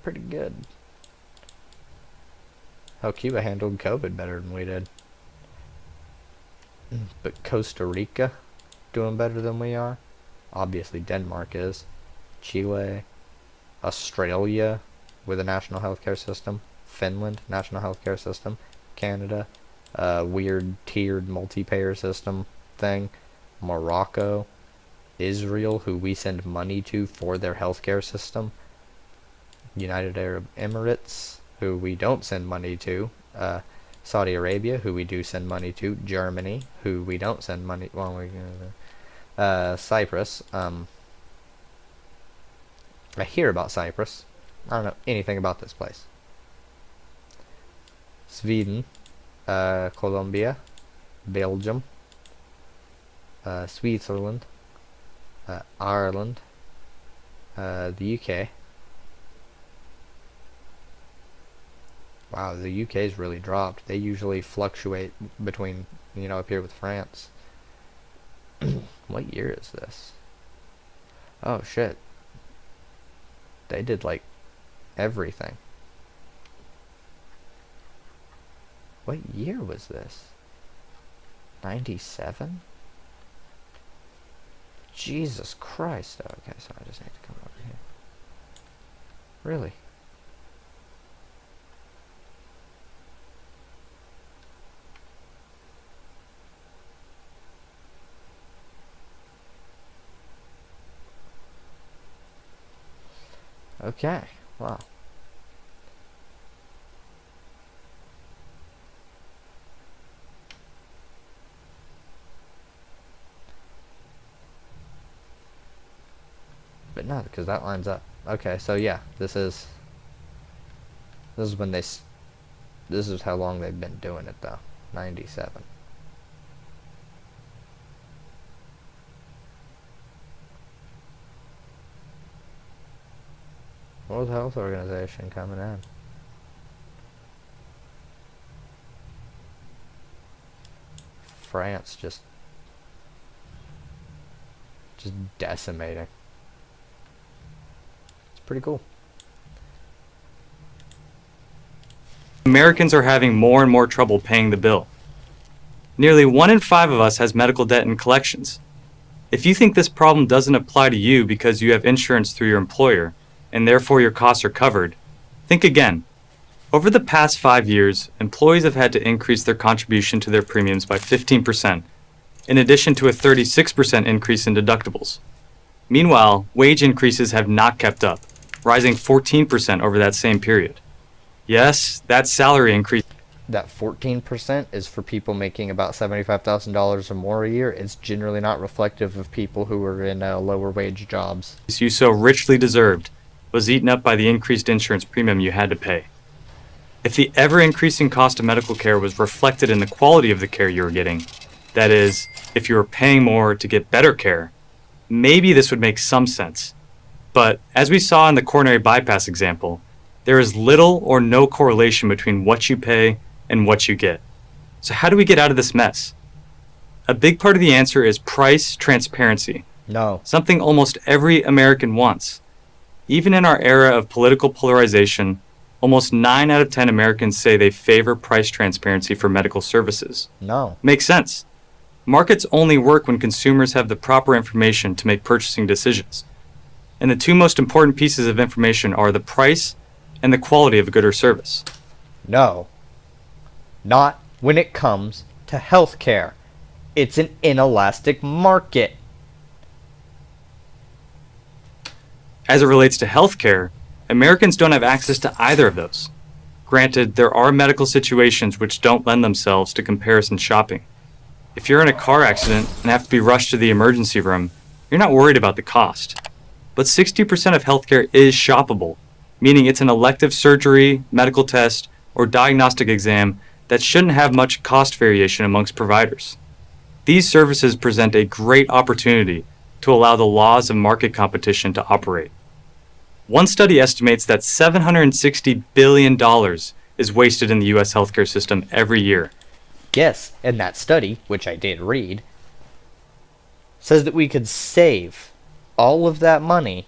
Speaker 1: pretty good. How Cuba handled COVID better than we did. But Costa Rica doing better than we are. Obviously Denmark is. Chile, Australia with a national healthcare system. Finland, national healthcare system. Canada, weird tiered multi-payer system thing. Morocco, Israel, who we send money to for their healthcare system. United Arab Emirates, who we don't send money to. Saudi Arabia, who we do send money to. Germany, who we don't send money. Cyprus. I hear about Cyprus. I don't know anything about this place. Sweden, Colombia, Belgium, Switzerland, Ireland, the UK. Wow, the UK's really dropped. They usually fluctuate between, up here with France. What year is this? Oh shit. They did like everything. What year was this? 97? Jesus Christ. Oh, okay, so I just need to come over here. Really? Okay, wow. But no, because that lines up. Okay, so yeah, this is when this is how long they've been doing it though. 97. World Health Organization coming in. France just decimating. It's pretty cool.
Speaker 3: Americans are having more and more trouble paying the bill. Nearly 1 in 5 of us has medical debt and collections. If you think this problem doesn't apply to you because you have insurance through your employer, and therefore your costs are covered, think again. Over the past 5 years, employees have had to increase their contribution to their premiums by 15%, in addition to a 36% increase in deductibles. Meanwhile, wage increases have not kept up, rising 14% over that same period. Yes, that salary increase.
Speaker 1: That 14% is for people making about $75,000 or more a year. It's generally not reflective of people who are in lower wage jobs.
Speaker 3: You so richly deserved was eaten up by the increased insurance premium you had to pay. If the ever-increasing cost of medical care was reflected in the quality of the care you were getting, that is, if you were paying more to get better care, maybe this would make some sense. But as we saw in the coronary bypass example, there is little or no correlation between what you pay and what you get. So how do we get out of this mess? A big part of the answer is price transparency.
Speaker 1: No.
Speaker 3: Something almost every American wants. Even in our era of political polarization, almost 9 out of 10 Americans say they favor price transparency for medical services.
Speaker 1: No.
Speaker 3: Makes sense. Markets only work when consumers have the proper information to make purchasing decisions. And the 2 most important pieces of information are the price and the quality of a good or service.
Speaker 1: No. Not when it comes to healthcare. It's an inelastic market.
Speaker 3: As it relates to healthcare, Americans don't have access to either of those. Granted, there are medical situations which don't lend themselves to comparison shopping. If you're in a car accident and have to be rushed to the emergency room, you're not worried about the cost. But 60% of healthcare is shoppable, meaning it's an elective surgery, medical test, or diagnostic exam that shouldn't have much cost variation amongst providers. These services present a great opportunity to allow the laws of market competition to operate. One study estimates that $760 billion is wasted in the U.S. healthcare system every year.
Speaker 1: Yes, and that study, which I did read, says that we could save all of that money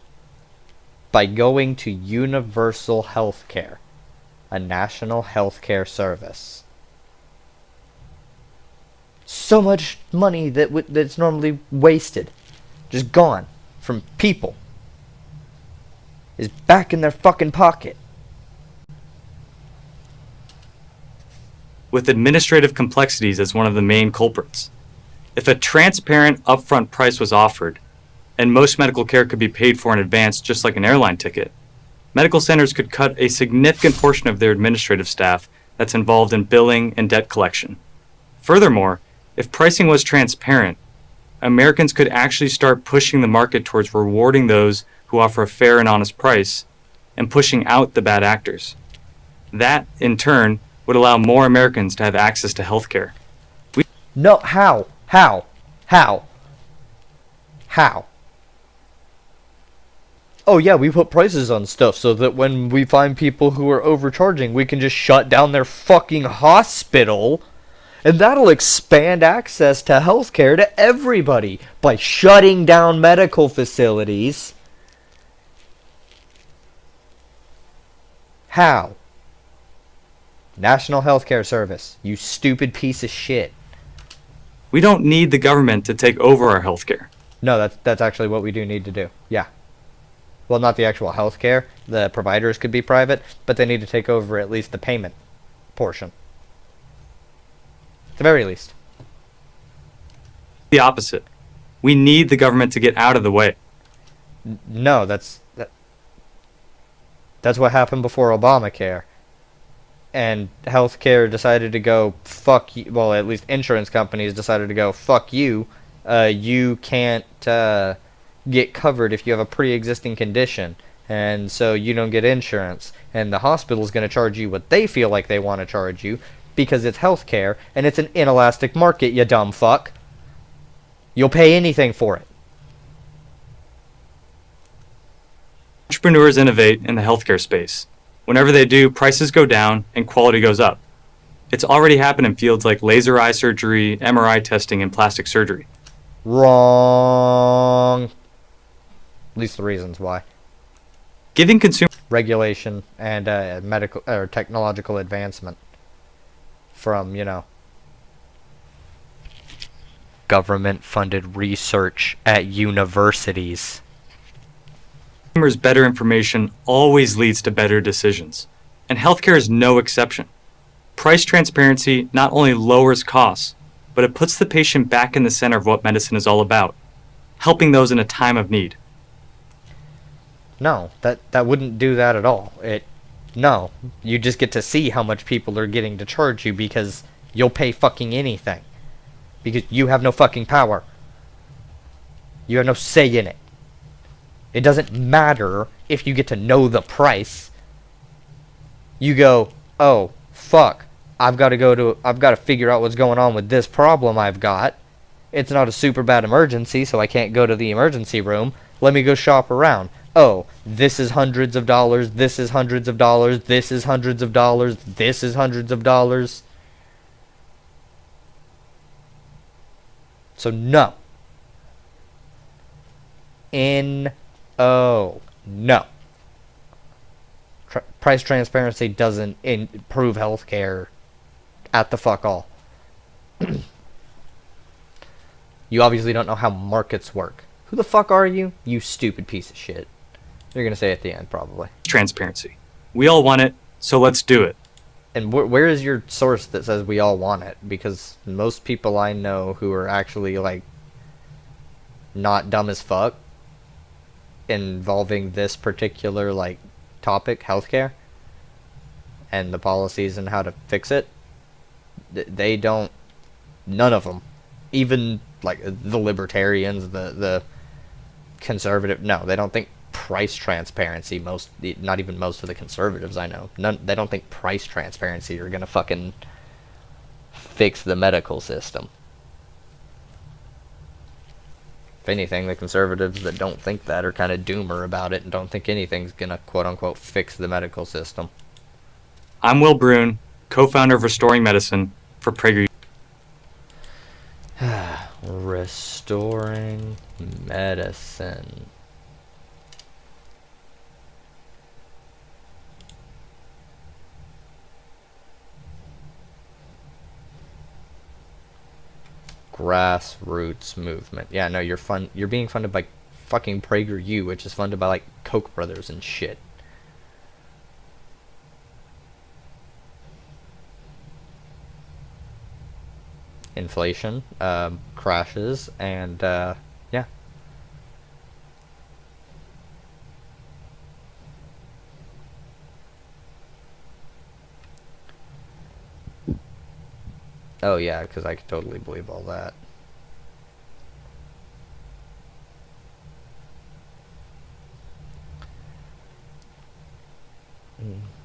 Speaker 1: by going to universal health care, a national health care service. So much money that's normally wasted, just gone from people, is back in their fucking pocket.
Speaker 3: With administrative complexities as one of the main culprits. If a transparent upfront price was offered, and most medical care could be paid for in advance just like an airline ticket, medical centers could cut a significant portion of their administrative staff that's involved in billing and debt collection. Furthermore, if pricing was transparent, Americans could actually start pushing the market towards rewarding those who offer a fair and honest price and pushing out the bad actors. That, in turn, would allow more Americans to have access to healthcare.
Speaker 1: No, how? How? How? How? Oh yeah, we put prices on stuff so that when we find people who are overcharging, we can just shut down their fucking hospital. And that'll expand access to healthcare to everybody by shutting down medical facilities. How? National Healthcare Service, you stupid piece of shit.
Speaker 3: We don't need the government to take over our healthcare.
Speaker 1: No, that's actually what we do need to do. Yeah. Well, not the actual healthcare. The providers could be private, but they need to take over at least the payment portion. At the very least.
Speaker 3: The opposite. We need the government to get out of the way.
Speaker 1: No, that's what happened before Obamacare. And healthcare decided to go fuck you. Well, at least insurance companies decided to go fuck you. You can't get covered if you have a pre-existing condition, and so you don't get insurance. And the hospital's going to charge you what they feel like they want to charge you because it's healthcare and it's an inelastic market. You dumb fuck. You'll pay anything for it.
Speaker 3: Entrepreneurs innovate in the healthcare space. Whenever they do, prices go down and quality goes up. It's already happened in fields like laser eye surgery, MRI testing, and plastic surgery.
Speaker 1: Wrong. At least the reasons why.
Speaker 3: Giving consumers
Speaker 1: Regulation and medical or technological advancement from, government-funded research at universities.
Speaker 3: better information always leads to better decisions, and healthcare is no exception. Price transparency not only lowers costs, but it puts the patient back in the center of what medicine is all about, helping those in a time of need.
Speaker 1: No, that wouldn't do that at all. No, you just get to see how much people are getting to charge you because you'll pay fucking anything. Because you have no fucking power. You have no say in it. It doesn't matter if you get to know the price. You go, oh, fuck. I've got to figure out what's going on with this problem I've got. It's not a super bad emergency, so I can't go to the emergency room. Let me go shop around. Oh, this is hundreds of dollars, this is hundreds of dollars, this is hundreds of dollars, this is hundreds of dollars. So no. No. Price transparency doesn't improve healthcare at the fuck all. You obviously don't know how markets work. Who the fuck are you? You stupid piece of shit. You're gonna say at the end, probably.
Speaker 3: Transparency. We all want it, so let's do it.
Speaker 1: And where is your source that says we all want it? Because most people I know who are actually, like, not dumb as fuck involving this particular, like, topic, healthcare, and the policies and how to fix it, they don't, none of them, even, like, the libertarians, the conservative, no, they don't think price transparency, not even most of the conservatives I know, they don't think price transparency are gonna fucking fix the medical system. If anything, the conservatives that don't think that are kind of doomer about it and don't think anything's gonna quote-unquote fix the medical system.
Speaker 3: I'm Will Brune, co-founder of Restoring Medicine for PragerU.
Speaker 1: Restoring Medicine. Grassroots movement. Yeah, no, you're being funded by fucking PragerU, which is funded by, like, Koch brothers and shit. Inflation crashes, and yeah. Oh, yeah, because I could totally believe all that.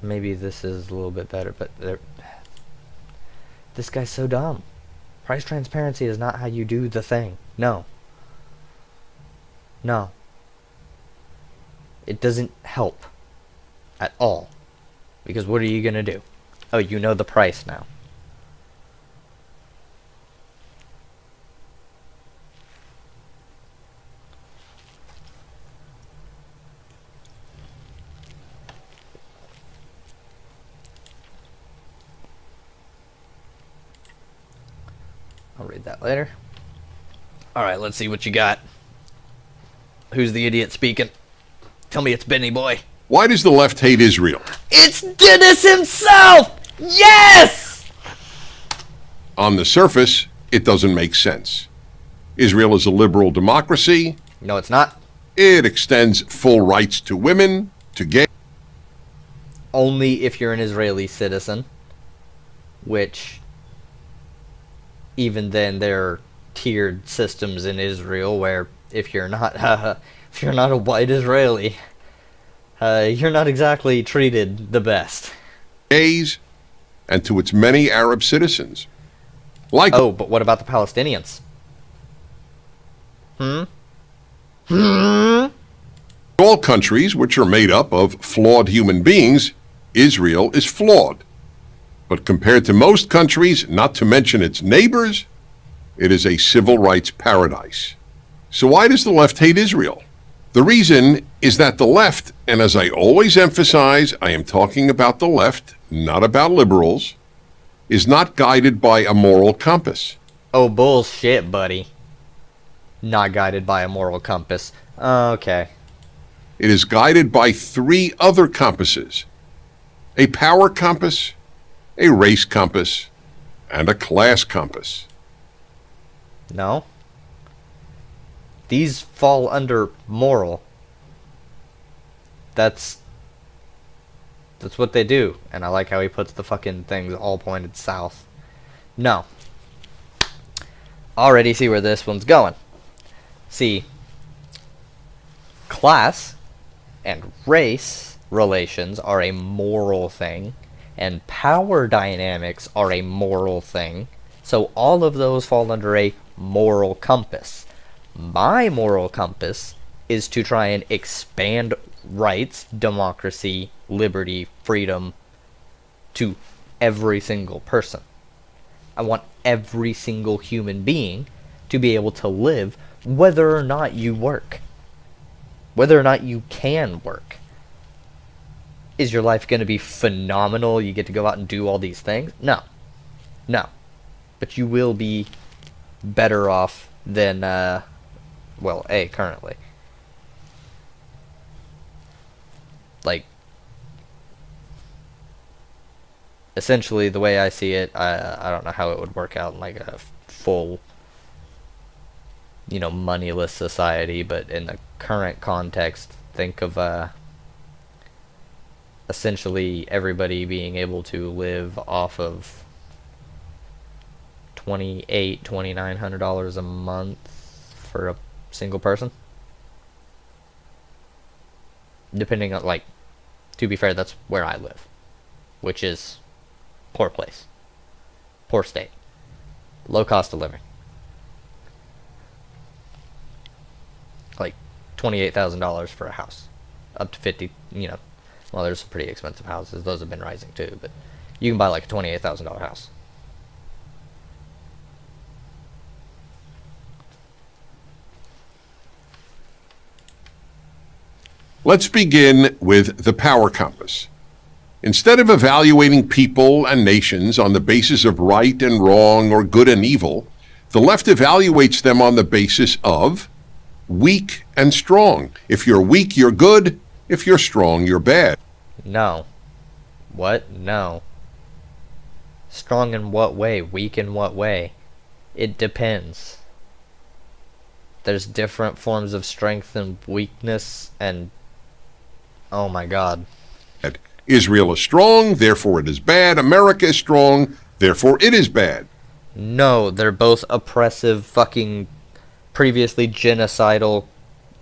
Speaker 1: Maybe this is a little bit better, but this guy's so dumb. Price transparency is not how you do the thing. No. No. It doesn't help at all. Because what are you going to do? Oh, you know the price now. I'll read that later. Alright, let's see what you got. Who's the idiot speaking? Tell me it's Benny Boy.
Speaker 4: Why does the left hate Israel?
Speaker 1: It's Dennis himself! Yes!
Speaker 4: On the surface, it doesn't make sense. Israel is a liberal democracy.
Speaker 1: No, it's not.
Speaker 4: It extends full rights to women, to gay.
Speaker 1: Only if you're an Israeli citizen. Which, even then, there are tiered systems in Israel where if you're not a white Israeli, you're not exactly treated the best.
Speaker 4: Gays, and to its many Arab citizens.
Speaker 1: Oh, but what about the Palestinians?
Speaker 4: All countries which are made up of flawed human beings, Israel is flawed. But compared to most countries, not to mention its neighbors, it is a civil rights paradise. So why does the left hate Israel? The reason is that the left, and as I always emphasize, I am talking about the left, not about liberals, is not guided by a moral compass.
Speaker 1: Oh, bullshit, buddy. Not guided by a moral compass. Okay.
Speaker 4: It is guided by three other compasses: a power compass, a race compass, and a class compass.
Speaker 1: No. These fall under moral. That's what they do. And I like how he puts the fucking things all pointed south. No. Already see where this one's going. See, class and race relations are a moral thing, and power dynamics are a moral thing. So all of those fall under a moral compass. My moral compass is to try and expand rights, democracy, liberty, freedom to every single person. I want every single human being to be able to live whether or not you work. Whether or not you can work. Is your life going to be phenomenal? You get to go out and do all these things? No. No. But you will be better off than, currently. Like, essentially, the way I see it, I don't know how it would work out in, like, a full, moneyless society, but in the current context, think of, essentially everybody being able to live off of $2,900 a month for a single person. Depending on, like, to be fair, that's where I live, which is poor place, poor state, low cost of living. Like $28,000 for a house, up to 50. Well, there's some pretty expensive houses; those have been rising too. But you can buy like a $28,000 house.
Speaker 4: Let's begin with the power compass. Instead of evaluating people and nations on the basis of right and wrong or good and evil, the left evaluates them on the basis of weak and strong. If you're weak, you're good. If you're strong, you're bad.
Speaker 1: No. What? No. Strong in what way? Weak in what way? It depends. There's different forms of strength and weakness, and oh my god.
Speaker 4: Israel is strong, therefore it is bad. America is strong, therefore it is bad.
Speaker 1: No, they're both oppressive, fucking previously genocidal,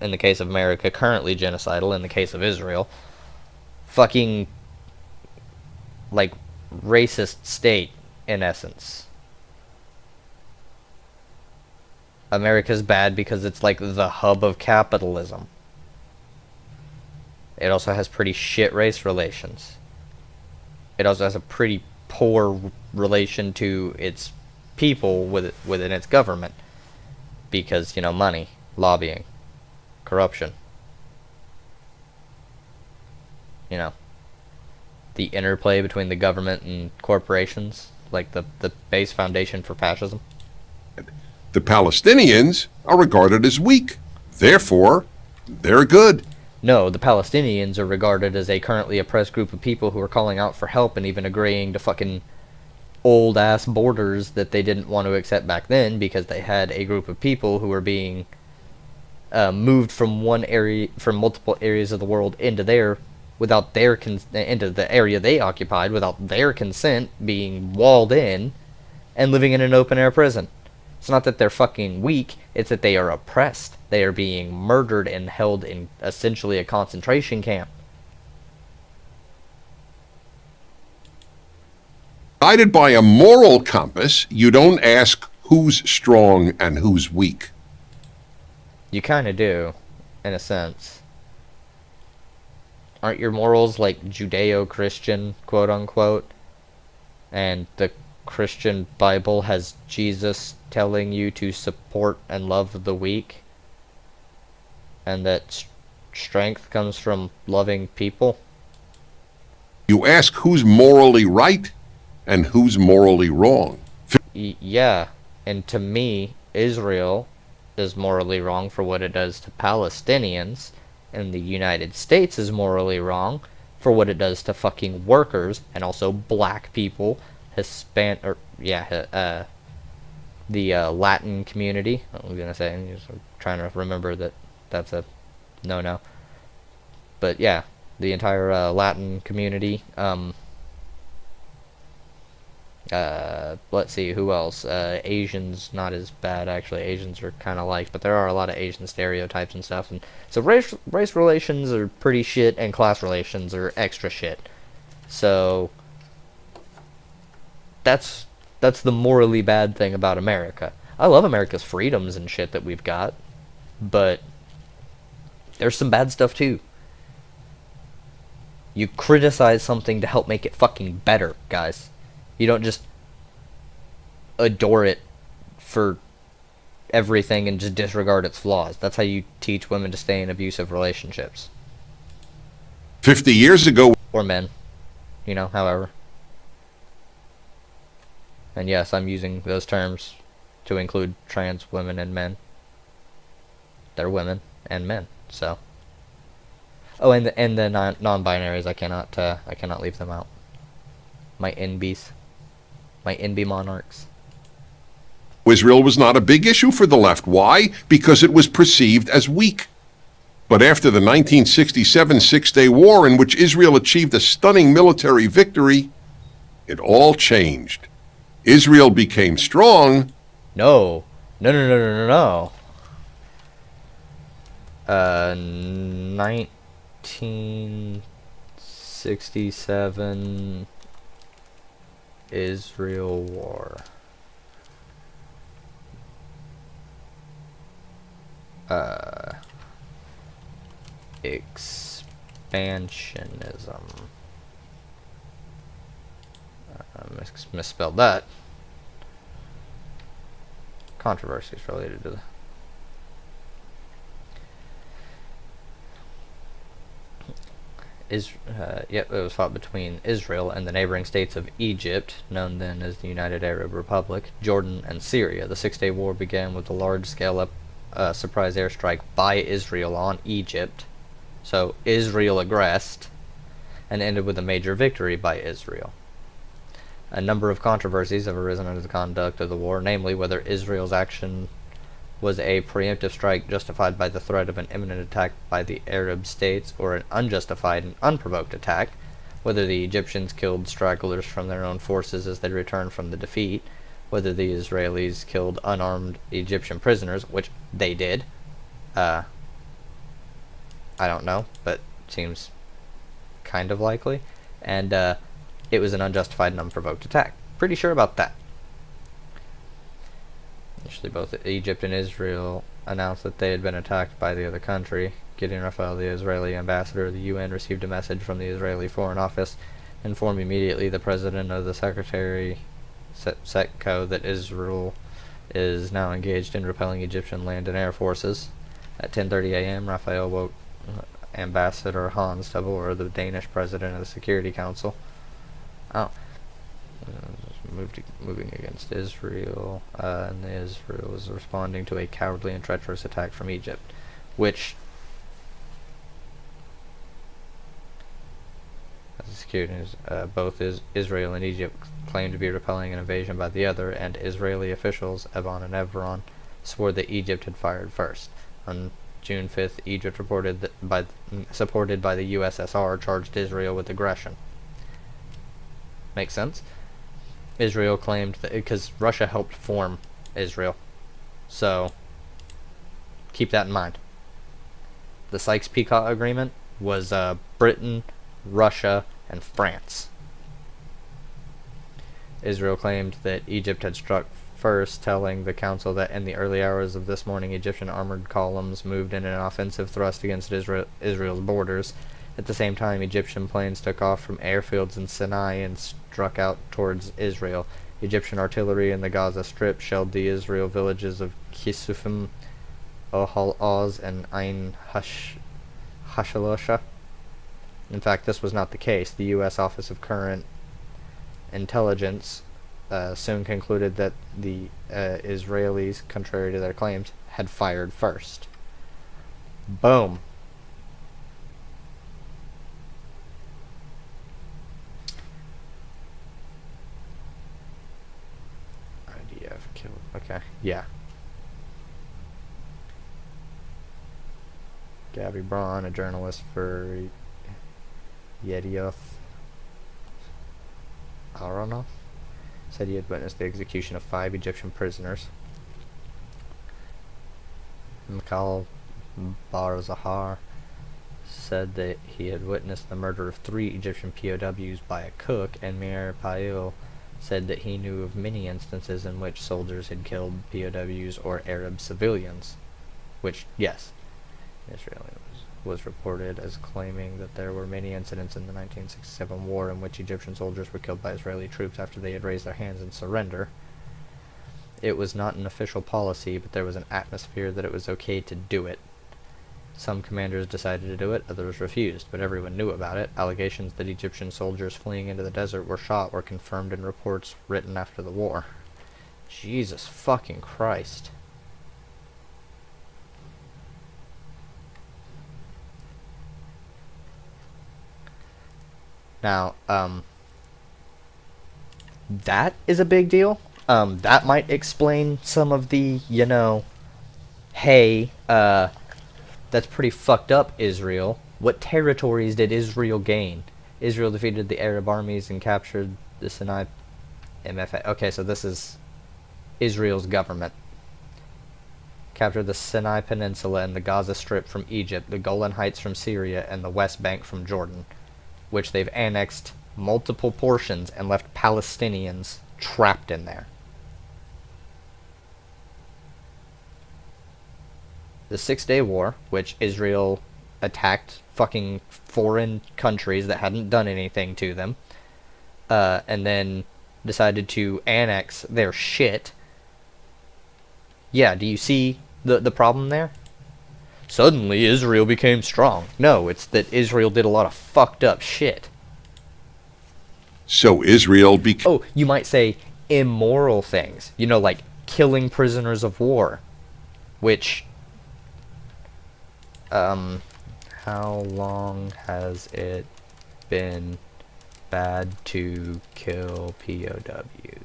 Speaker 1: in the case of America, currently genocidal in the case of Israel. Fucking, like, racist state, in essence. America's bad because it's like the hub of capitalism. It also has pretty shit race relations. It also has a pretty poor relation to its people within its government. Because, money, lobbying, corruption. The interplay between the government and corporations, like the base foundation for fascism.
Speaker 4: The Palestinians are regarded as weak. Therefore, they're good.
Speaker 1: No, the Palestinians are regarded as a currently oppressed group of people who are calling out for help and even agreeing to fucking old-ass borders that they didn't want to accept back then because they had a group of people who were being moved from multiple areas of the world into into the area they occupied without their consent, being walled in and living in an open-air prison. It's not that they're fucking weak, it's that they are oppressed. They are being murdered and held in essentially a concentration camp.
Speaker 4: Guided by a moral compass, you don't ask who's strong and who's weak.
Speaker 1: You kind of do, in a sense. Aren't your morals like Judeo-Christian, quote-unquote? And the Christian Bible has Jesus telling you to support and love the weak? And that strength comes from loving people?
Speaker 4: You ask who's morally right and who's morally wrong.
Speaker 1: Yeah, and to me, Israel is morally wrong for what it does to Palestinians, and the United States is morally wrong for what it does to fucking workers, and also black people, the Latin community. I was gonna say, I'm trying to remember that's a no. But yeah, the entire Latin community. Let's see, who else? Asians, not as bad, actually. Asians are kind of like, but there are a lot of Asian stereotypes and stuff. And so race relations are pretty shit, and class relations are extra shit. So that's the morally bad thing about America. I love America's freedoms and shit that we've got, but there's some bad stuff too. You criticize something to help make it fucking better, guys. You don't just adore it for everything and just disregard its flaws. That's how you teach women to stay in abusive relationships.
Speaker 4: 50 years ago...
Speaker 1: Or men. However. And yes, I'm using those terms to include trans women and men. They're women and men, so... Oh, and the non-binaries, I cannot leave them out. My NBs. My NB monarchs.
Speaker 4: Israel was not a big issue for the left. Why? Because it was perceived as weak. But after the 1967 Six-Day War, in which Israel achieved a stunning military victory, it all changed. Israel became strong.
Speaker 1: No. 1967 Israel War. Expansionism. Misspelled that. Controversies related to the... It was fought between Israel and the neighboring states of Egypt, known then as the United Arab Republic, Jordan, and Syria. The Six-Day War began with a large-scale surprise airstrike by Israel on Egypt, so Israel aggressed, and ended with a major victory by Israel. A number of controversies have arisen under the conduct of the war, namely whether Israel's action was a preemptive strike justified by the threat of an imminent attack by the Arab states, or an unjustified and unprovoked attack, whether the Egyptians killed stragglers from their own forces as they returned from the defeat, whether the Israelis killed unarmed Egyptian prisoners, which they did. I don't know, but seems kind of likely. And it was an unjustified and unprovoked attack. Pretty sure about that. Actually, both Egypt and Israel announced that they had been attacked by the other country. Gideon Raphael, the Israeli ambassador of the UN, received a message from the Israeli Foreign Office, informed immediately the president of the Secretary SETCO that Israel is now engaged in repelling Egyptian land and air forces. At 10:30 a.m., Raphael woke Ambassador Hans to board, the Danish president of the Security Council. Moving against Israel, and Israel was responding to a cowardly and treacherous attack from Egypt, which both Israel and Egypt claimed to be repelling an invasion by the other, and Israeli officials, Evan and Evron, swore that Egypt had fired first. On June 5th, Egypt reported that supported by the USSR, charged Israel with aggression. Makes sense? Israel claimed that because Russia helped form Israel. So, keep that in mind. The Sykes-Picot Agreement was Britain, Russia, and France. Israel claimed that Egypt had struck first, telling the council that in the early hours of this morning, Egyptian armored columns moved in an offensive thrust against Israel's borders. At the same time, Egyptian planes took off from airfields in Sinai and struck out towards Israel. Egyptian artillery in the Gaza Strip shelled the Israel villages of Kisufim, Ohal Oz, and Ain Hashalosha. In fact, this was not the case. The U.S. Office of Current Intelligence soon concluded that the Israelis, contrary to their claims, had fired first. Boom. IDF killed. Okay, yeah. Gabby Braun, a journalist for Yedioth Aronoff, said he had witnessed the execution of 5 Egyptian prisoners. Mikhail Bar-Zahar said that he had witnessed the murder of 3 Egyptian POWs by a cook, and Mir Pail said that he knew of many instances in which soldiers had killed POWs or Arab civilians. Which, yes, Israel was reported as claiming that there were many incidents in the 1967 war in which Egyptian soldiers were killed by Israeli troops after they had raised their hands in surrender. It was not an official policy, but there was an atmosphere that it was okay to do it. Some commanders decided to do it, others refused, but everyone knew about it. Allegations that Egyptian soldiers fleeing into the desert were shot were confirmed in reports written after the war. Jesus fucking Christ. Now, that is a big deal. That might explain some of the, hey, that's pretty fucked up, Israel. What territories did Israel gain? Israel defeated the Arab armies and captured the Sinai MFA. Okay, so this is Israel's government. Captured the Sinai Peninsula and the Gaza Strip from Egypt, the Golan Heights from Syria, and the West Bank from Jordan, which they've annexed multiple portions and left Palestinians trapped in there. The 6-Day War, which Israel attacked fucking foreign countries that hadn't done anything to them, and then decided to annex their shit. Yeah, do you see the problem there? Suddenly Israel became strong. No, it's that Israel did a lot of fucked up shit.
Speaker 4: So Israel
Speaker 1: Oh, you might say immoral things. Like killing prisoners of war. Which, how long has it been bad to kill POWs?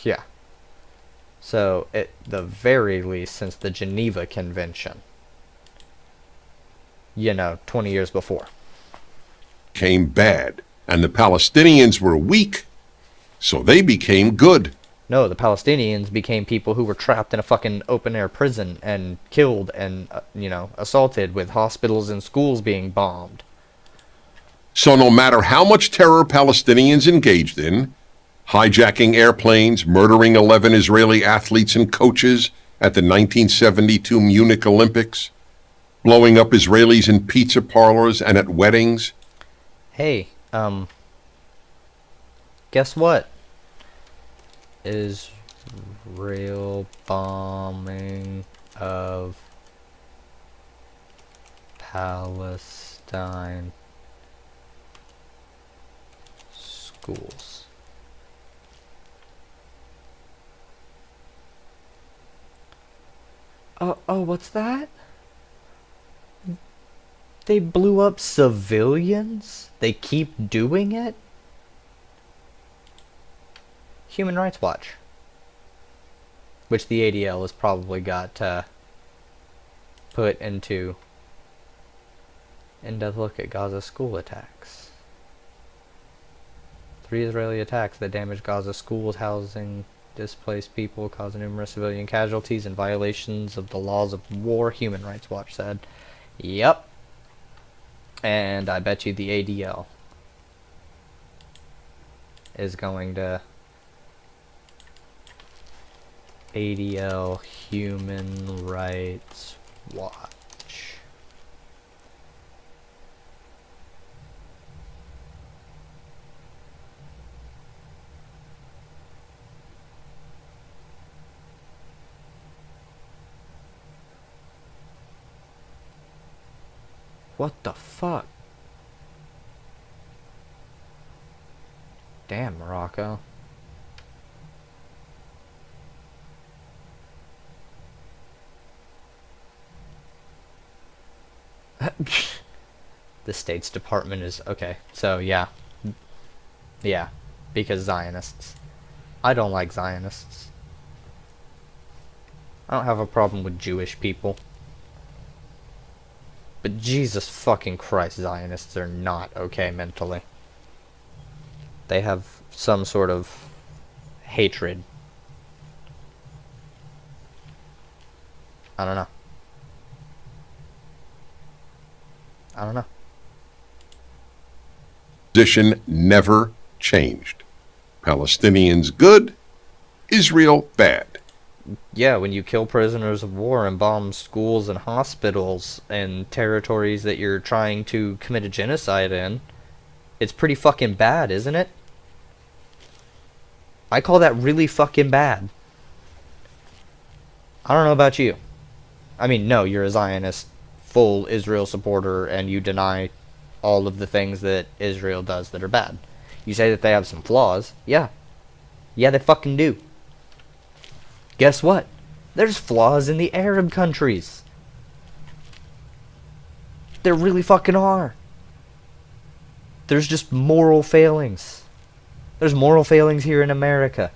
Speaker 1: Yeah. So, at the very least, since the Geneva Convention, 20 years before.
Speaker 4: Became bad, and the Palestinians were weak, so they became good.
Speaker 1: No, the Palestinians became people who were trapped in a fucking open-air prison and killed and, assaulted, with hospitals and schools being bombed.
Speaker 4: So no matter how much terror Palestinians engaged in, hijacking airplanes, murdering 11 Israeli athletes and coaches at the 1972 Munich Olympics, blowing up Israelis in pizza parlors and at weddings.
Speaker 1: Hey, guess what? Israel bombing of Palestine schools. Oh, what's that? They blew up civilians? They keep doing it? Human Rights Watch. Which the ADL has probably got put into in-depth look at Gaza school attacks. 3 Israeli attacks that damaged Gaza schools, housing displaced people, causing numerous civilian casualties and violations of the laws of war, Human Rights Watch said. Yep. And I bet you the ADL is going to ADL Human Rights Watch. What the fuck? Damn, Morocco. The State's Department is... Okay, so yeah. Yeah, because Zionists. I don't like Zionists. I don't have a problem with Jewish people. But Jesus fucking Christ, Zionists are not okay mentally. They have some sort of hatred. I don't know. I don't know.
Speaker 4: Position never changed. Palestinians good, Israel bad.
Speaker 1: Yeah, when you kill prisoners of war and bomb schools and hospitals and territories that you're trying to commit a genocide in, it's pretty fucking bad, isn't it? I call that really fucking bad. I don't know about you. I mean, no, you're a Zionist, full Israel supporter, and you deny all of the things that Israel does that are bad. You say that they have some flaws. Yeah. Yeah, they fucking do. Guess what? There's flaws in the Arab countries. There really fucking are. There's just moral failings. There's moral failings here in America.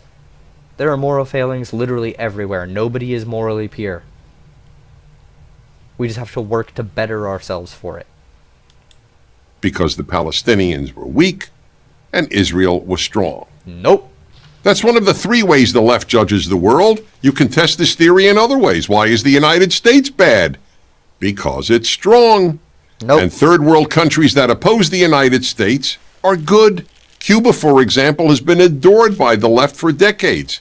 Speaker 1: There are moral failings literally everywhere. Nobody is morally pure. We just have to work to better ourselves for it.
Speaker 4: Because the Palestinians were weak and Israel was strong.
Speaker 1: Nope.
Speaker 4: That's one of the 3 ways the left judges the world. You can test this theory in other ways. Why is the United States bad? Because it's strong.
Speaker 1: Nope.
Speaker 4: And third world countries that oppose the United States are good. Cuba, for example, has been adored by the left for decades.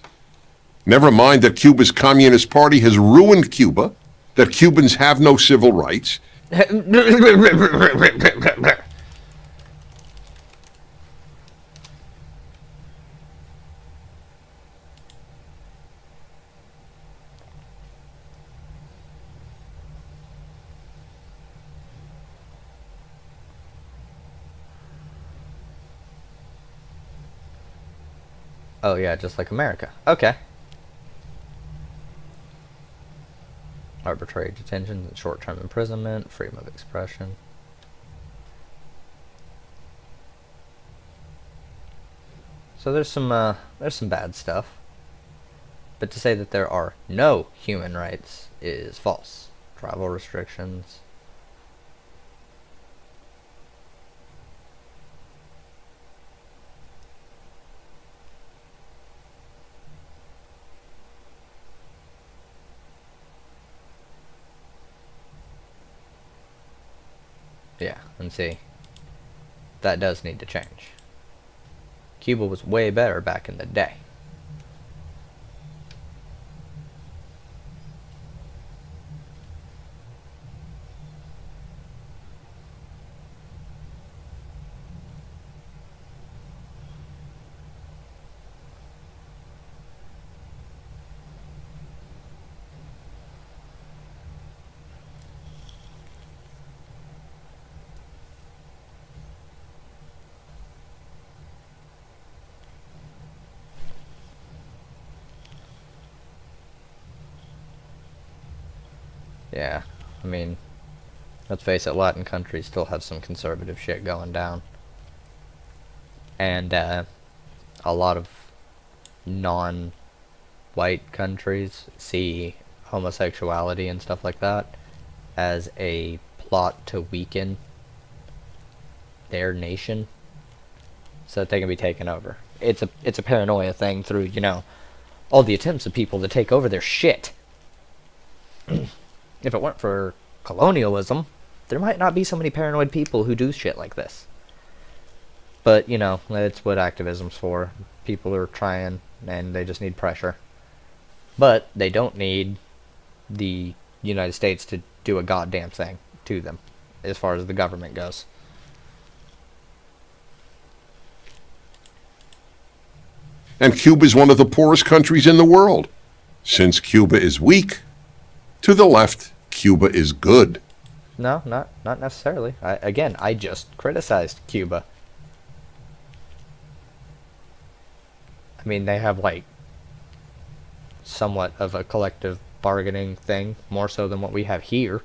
Speaker 4: Never mind that Cuba's Communist Party has ruined Cuba, that Cubans have no civil rights.
Speaker 1: Oh yeah, just like America. Okay. Arbitrary detention and short-term imprisonment, freedom of expression. So there's some bad stuff. But to say that there are no human rights is false. Travel restrictions. Yeah, and see, that does need to change. Cuba was way better back in the day. Yeah, I mean, let's face it, Latin countries still have some conservative shit going down. And a lot of non-white countries see homosexuality and stuff like that as a plot to weaken their nation so that they can be taken over. It's a paranoia thing through, you know, all the attempts of people to take over their shit. If it weren't for colonialism, there might not be so many paranoid people who do shit like this. But, you know, that's what activism's for. People are trying, and they just need pressure. But they don't need the United States to do a goddamn thing to them, as far as the government goes.
Speaker 4: And Cuba is one of the poorest countries in the world. Since Cuba is weak, to the left, Cuba is good.
Speaker 1: No, not necessarily. I just criticized Cuba. I mean, they have, like, somewhat of a collective bargaining thing, more so than what we have here.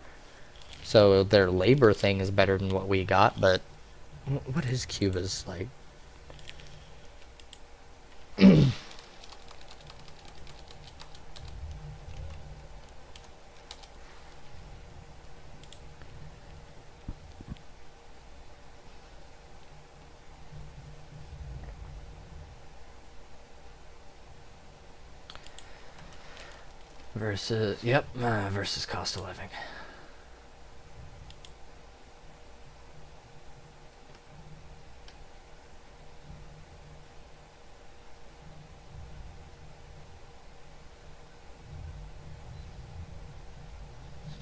Speaker 1: So their labor thing is better than what we got, but what is Cuba's, like... versus cost of living.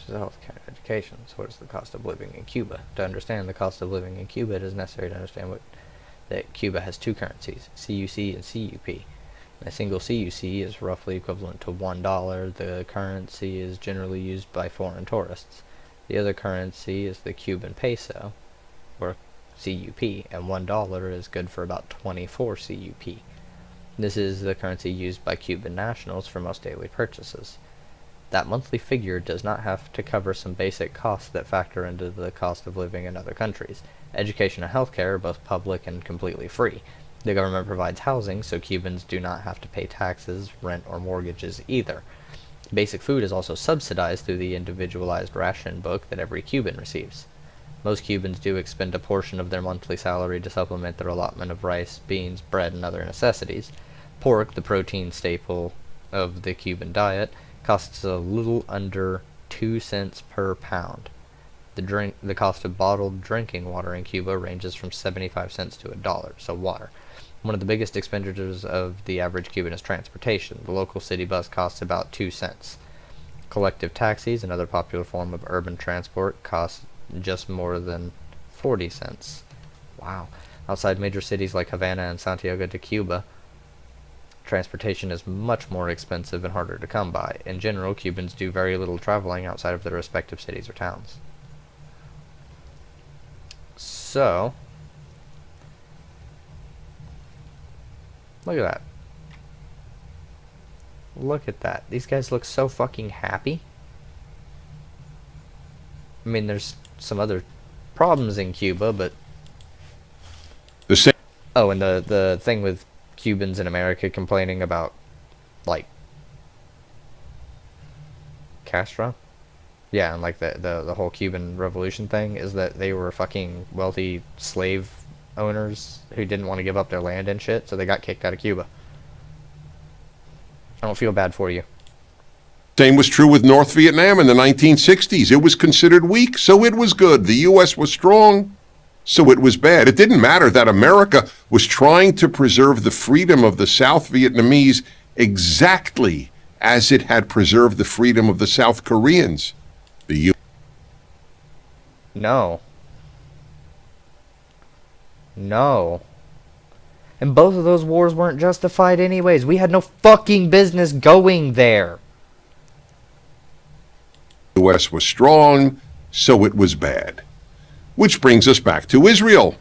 Speaker 1: Healthcare and education. So what is the cost of living in Cuba? To understand the cost of living in Cuba, it is necessary to understand that Cuba has two currencies, CUC and CUP. A single CUC is roughly equivalent to $1. The currency is generally used by foreign tourists. The other currency is the Cuban peso, or CUP, and $1 is good for about 24 CUP. This is the currency used by Cuban nationals for most daily purchases. That monthly figure does not have to cover some basic costs that factor into the cost of living in other countries. Education and healthcare are both public and completely free. The government provides housing, so Cubans do not have to pay taxes, rent, or mortgages either. Basic food is also subsidized through the individualized ration book that every Cuban receives. Most Cubans do expend a portion of their monthly salary to supplement their allotment of rice, beans, bread, and other necessities. Pork, the protein staple of the Cuban diet, costs a little under 2 cents per pound. The cost of bottled drinking water in Cuba ranges from 75 cents to $1, so water. One of the biggest expenditures of the average Cuban is transportation. The local city bus costs about 2 cents. Collective taxis, another popular form of urban transport, cost just more than 40 cents. Wow. Outside major cities like Havana and Santiago de Cuba, transportation is much more expensive and harder to come by. In general, Cubans do very little traveling outside of their respective cities or towns. So, look at that. Look at that. These guys look so fucking happy. I mean, there's some other problems in Cuba, but...
Speaker 4: The same.
Speaker 1: Oh, and the thing with Cubans in America complaining about, like, Castro? Yeah, and like the whole Cuban Revolution thing is that they were fucking wealthy slave owners who didn't want to give up their land and shit, so they got kicked out of Cuba. I don't feel bad for you.
Speaker 4: Same was true with North Vietnam in the 1960s. It was considered weak, so it was good. The U.S. was strong, so it was bad. It didn't matter that America was trying to preserve the freedom of the South Vietnamese exactly as it had preserved the freedom of the South Koreans. The U.
Speaker 1: No. No. And both of those wars weren't justified anyways. We had no fucking business going there.
Speaker 4: U.S. was strong, so it was bad. Which brings us back to Israel.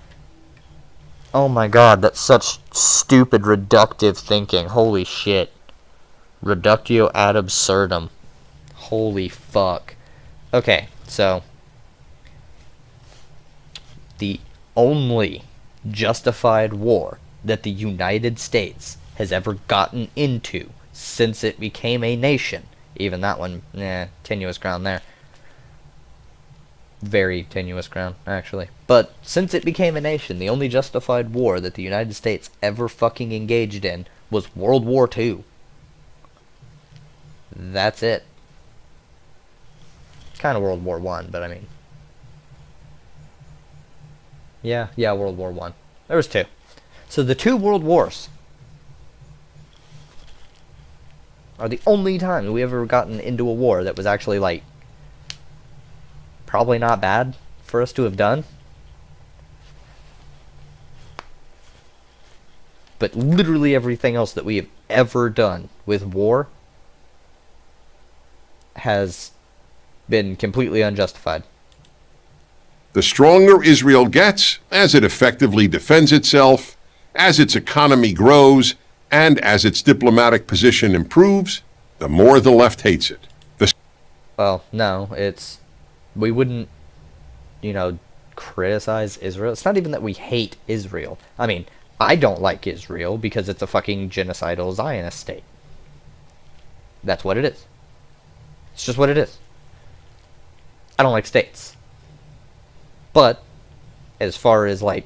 Speaker 1: Oh my god, that's such stupid reductive thinking. Holy shit. Reductio ad absurdum. Holy fuck. Okay, so the only justified war that the United States has ever gotten into since it became a nation, even that one, tenuous ground there. Very tenuous ground, actually. But since it became a nation, the only justified war that the United States ever fucking engaged in was World War II. That's it. Kind of World War One, but I mean, yeah, World War One. There was two. So the two world wars are the only times we ever gotten into a war that was actually, like, probably not bad for us to have done. But literally everything else that we have ever done with war has been completely unjustified.
Speaker 4: The stronger Israel gets, as it effectively defends itself, as its economy grows, and as its diplomatic position improves, the more the left hates it.
Speaker 1: Well, no, we wouldn't, criticize Israel. It's not even that we hate Israel. I mean, I don't like Israel because it's a fucking genocidal Zionist state. That's what it is. It's just what it is. I don't like states. But, as far as, like,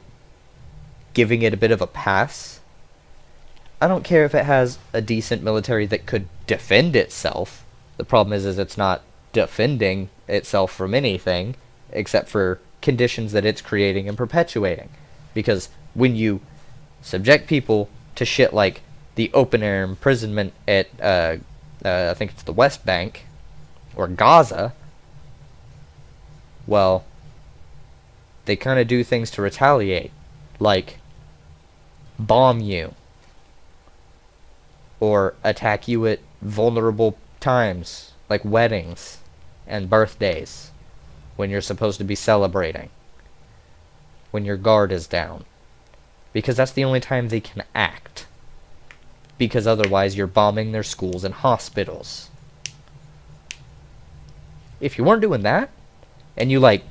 Speaker 1: giving it a bit of a pass, I don't care if it has a decent military that could defend itself. The problem is it's not defending itself from anything except for conditions that it's creating and perpetuating. Because when you subject people to shit like the open-air imprisonment at, I think it's the West Bank, or Gaza, well, they kind of do things to retaliate, like bomb you, or attack you at vulnerable times, like weddings and birthdays, when you're supposed to be celebrating, when your guard is down, because that's the only time they can act, because otherwise you're bombing their schools and hospitals. If you weren't doing that, and you, like,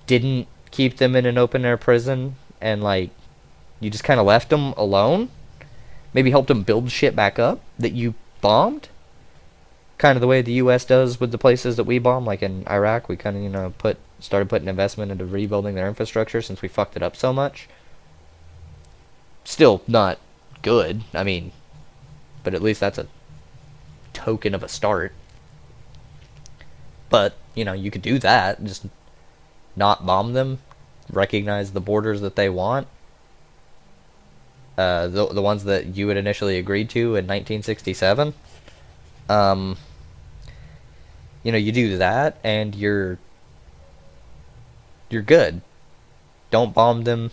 Speaker 1: didn't keep them in an open-air prison, and, like, you just kind of left them alone, maybe helped them build shit back up that you bombed, kind of the way the U.S. does with the places that we bomb, like in Iraq. We kind of, started putting investment into rebuilding their infrastructure since we fucked it up so much. Still not good, I mean, but at least that's a token of a start. But, you could do that, just not bomb them, recognize the borders that they want, the ones that you had initially agreed to in 1967. You do that, and you're good. Don't bomb them.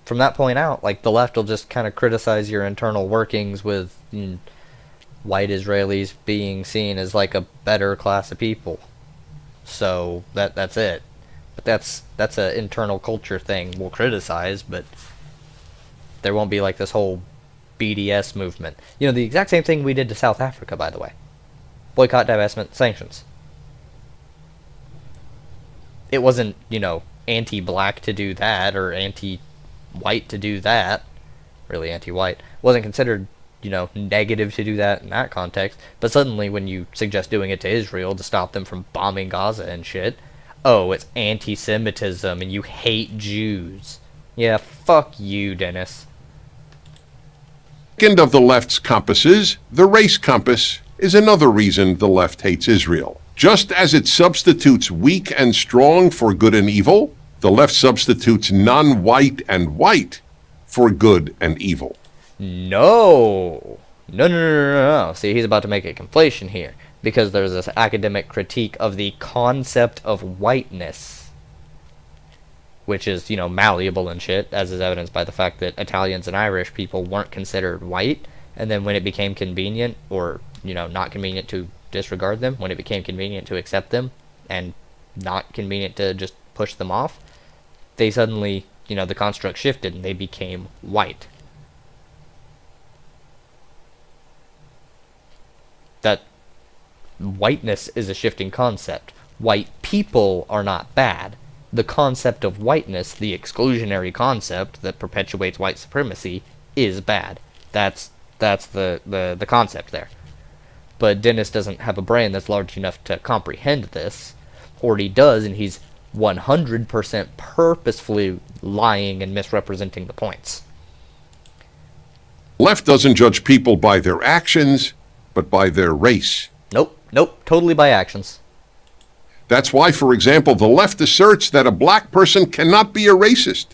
Speaker 1: From that point out, like, the left will just kind of criticize your internal workings with white Israelis being seen as, like, a better class of people. So that's it. But that's a internal culture thing we'll criticize, but there won't be, like, this whole BDS movement. The exact same thing we did to South Africa, by the way. Boycott, divestment, sanctions. It wasn't, anti-black to do that, or anti-white to do that. Really anti-white. Wasn't considered negative to do that in that context. But suddenly when you suggest doing it to Israel to stop them from bombing Gaza and shit, oh, it's anti-Semitism and you hate Jews. Yeah, fuck you, Dennis.
Speaker 4: Second of the left's compasses, the race compass, is another reason the left hates Israel. Just as it substitutes weak and strong for good and evil, the left substitutes non-white and white for good and evil.
Speaker 1: No. No. See, he's about to make a conflation here, because there's this academic critique of the concept of whiteness, which is, malleable and shit, as is evidenced by the fact that Italians and Irish people weren't considered white, and then when it became convenient, or, not convenient to disregard them, when it became convenient to accept them, and not convenient to just push them off, they suddenly, the construct shifted and they became white. That whiteness is a shifting concept. White people are not bad. The concept of whiteness, the exclusionary concept that perpetuates white supremacy, is bad. That's the concept there. But Dennis doesn't have a brain that's large enough to comprehend this, or he does, and he's 100% purposefully lying and misrepresenting the points.
Speaker 4: Left doesn't judge people by their actions, but by their race.
Speaker 1: Nope, totally by actions.
Speaker 4: That's why, for example, the left asserts that a black person cannot be a racist.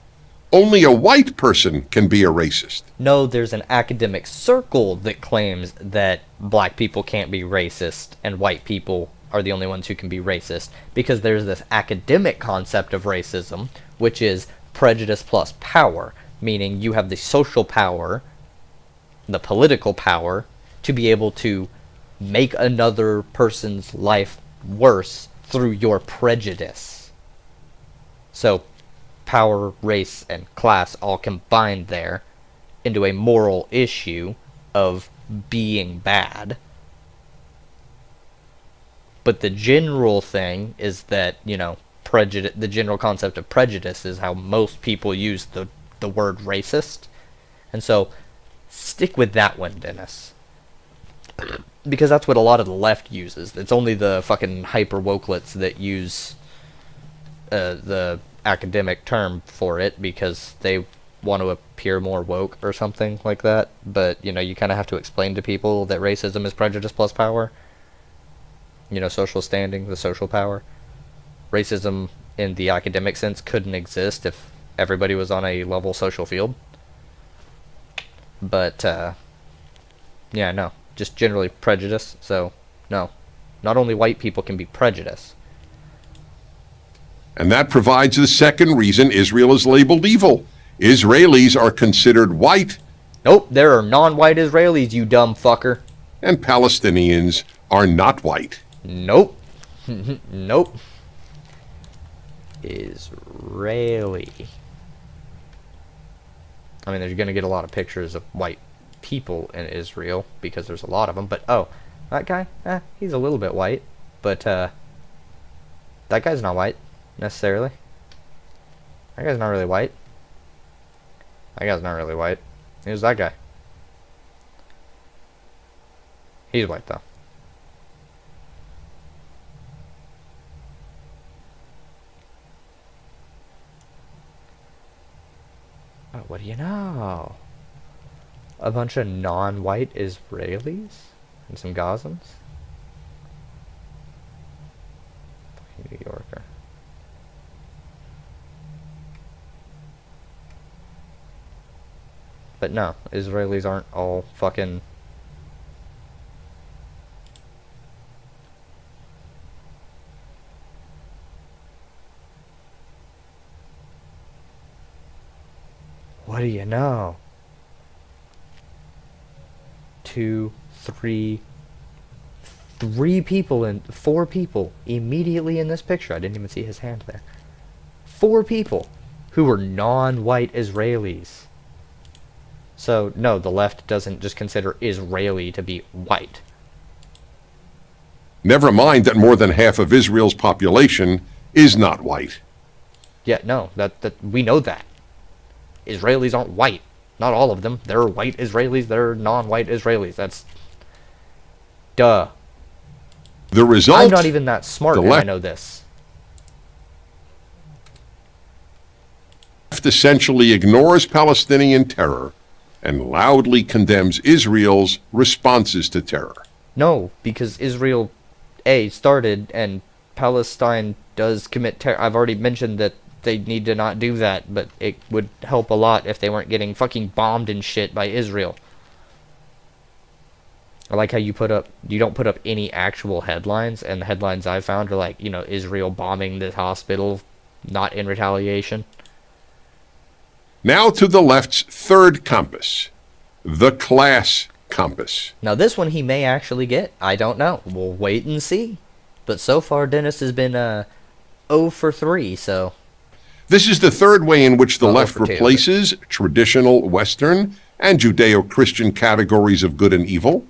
Speaker 4: Only a white person can be a racist.
Speaker 1: No, there's an academic circle that claims that black people can't be racist and white people are the only ones who can be racist, because there's this academic concept of racism, which is prejudice plus power, meaning you have the social power, the political power, to be able to make another person's life worse through your prejudice. So, power, race, and class all combined there into a moral issue of being bad. But the general thing is that, prejudice, the general concept of prejudice is how most people use the word racist. And so, stick with that one, Dennis. Because that's what a lot of the left uses. It's only the fucking hyper-wokelets that use the academic term for it because they want to appear more woke or something like that. But, you kind of have to explain to people that racism is prejudice plus power. Social standing, the social power. Racism in the academic sense couldn't exist if everybody was on a level social field. But, no. Just generally prejudice, so, no. Not only white people can be prejudiced.
Speaker 4: And that provides the second reason Israel is labeled evil. Israelis are considered white.
Speaker 1: Nope, there are non-white Israelis, you dumb fucker.
Speaker 4: And Palestinians are not white.
Speaker 1: Nope. Nope. Israeli. I mean, there's going to get a lot of pictures of white people in Israel because there's a lot of them, but that guy, he's a little bit white, but that guy's not white necessarily. That guy's not really white. That guy's not really white. Who's that guy? He's white though. Oh, what do you know? A bunch of non-white Israelis and some Gazans. Fucking New Yorker. But no, Israelis aren't all fucking... What do you know? 2, 3, 3 people and 4 people immediately in this picture. I didn't even see his hand there. 4 people who were non-white Israelis. So, no, the left doesn't just consider Israeli to be white.
Speaker 4: Never mind that more than half of Israel's population is not white.
Speaker 1: Yeah, no, that we know that. Israelis aren't white. Not all of them. There are white Israelis, there are non-white Israelis. That's... Duh.
Speaker 4: The result...
Speaker 1: I'm not even that smart,
Speaker 4: the
Speaker 1: and I
Speaker 4: left
Speaker 1: know this.
Speaker 4: essentially ignores Palestinian terror and loudly condemns Israel's responses to terror.
Speaker 1: No, because Israel, A, started, and Palestine does commit terror. I've already mentioned that they need to not do that, but it would help a lot if they weren't getting fucking bombed and shit by Israel. I like how you don't put up any actual headlines, and the headlines I've found are like, Israel bombing this hospital, not in retaliation.
Speaker 4: Now to the left's third compass, the class compass.
Speaker 1: Now this one he may actually get. I don't know. We'll wait and see. But so far Dennis has been 0 for 3, so...
Speaker 4: This is the third way in which the
Speaker 1: Well,
Speaker 4: left
Speaker 1: 0 for 2,
Speaker 4: replaces traditional Western and Judeo-Christian categories of good and evil.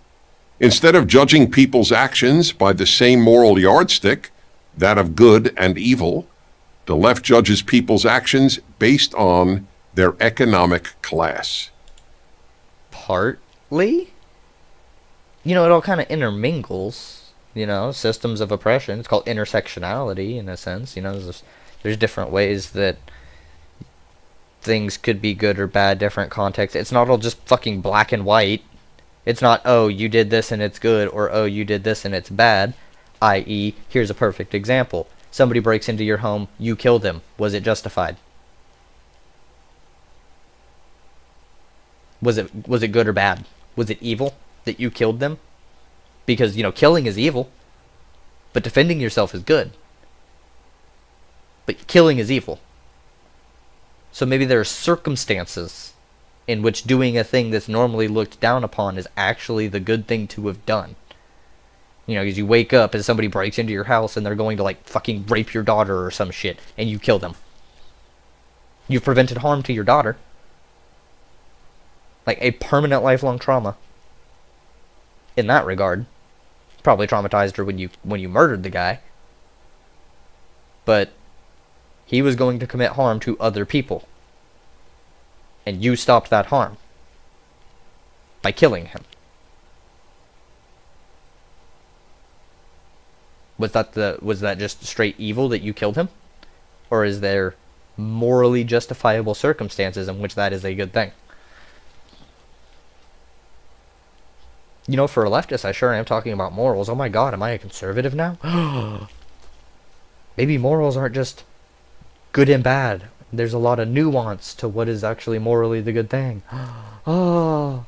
Speaker 4: Instead of judging people's actions by the same moral yardstick, that of good and evil, the left judges people's actions based on their economic class.
Speaker 1: Partly? It all kind of intermingles, systems of oppression. It's called intersectionality, in a sense. There's different ways that things could be good or bad, different contexts. It's not all just fucking black and white. It's not, oh, you did this and it's good, or oh, you did this and it's bad. I.e., here's a perfect example. Somebody breaks into your home, you kill them. Was it justified? Was it good or bad? Was it evil that you killed them? Because, killing is evil, but defending yourself is good. But killing is evil. So maybe there are circumstances in which doing a thing that's normally looked down upon is actually the good thing to have done. Because you wake up and somebody breaks into your house and they're going to, fucking rape your daughter or some shit, and you kill them. You've prevented harm to your daughter. A permanent lifelong trauma. In that regard. Probably traumatized her when you murdered the guy. But he was going to commit harm to other people. And you stopped that harm by killing him. Was that just straight evil that you killed him? Or is there morally justifiable circumstances in which that is a good thing? For a leftist, I sure am talking about morals. Oh my god, am I a conservative now? Maybe morals aren't just good and bad. There's a lot of nuance to what is actually morally the good thing. Oh.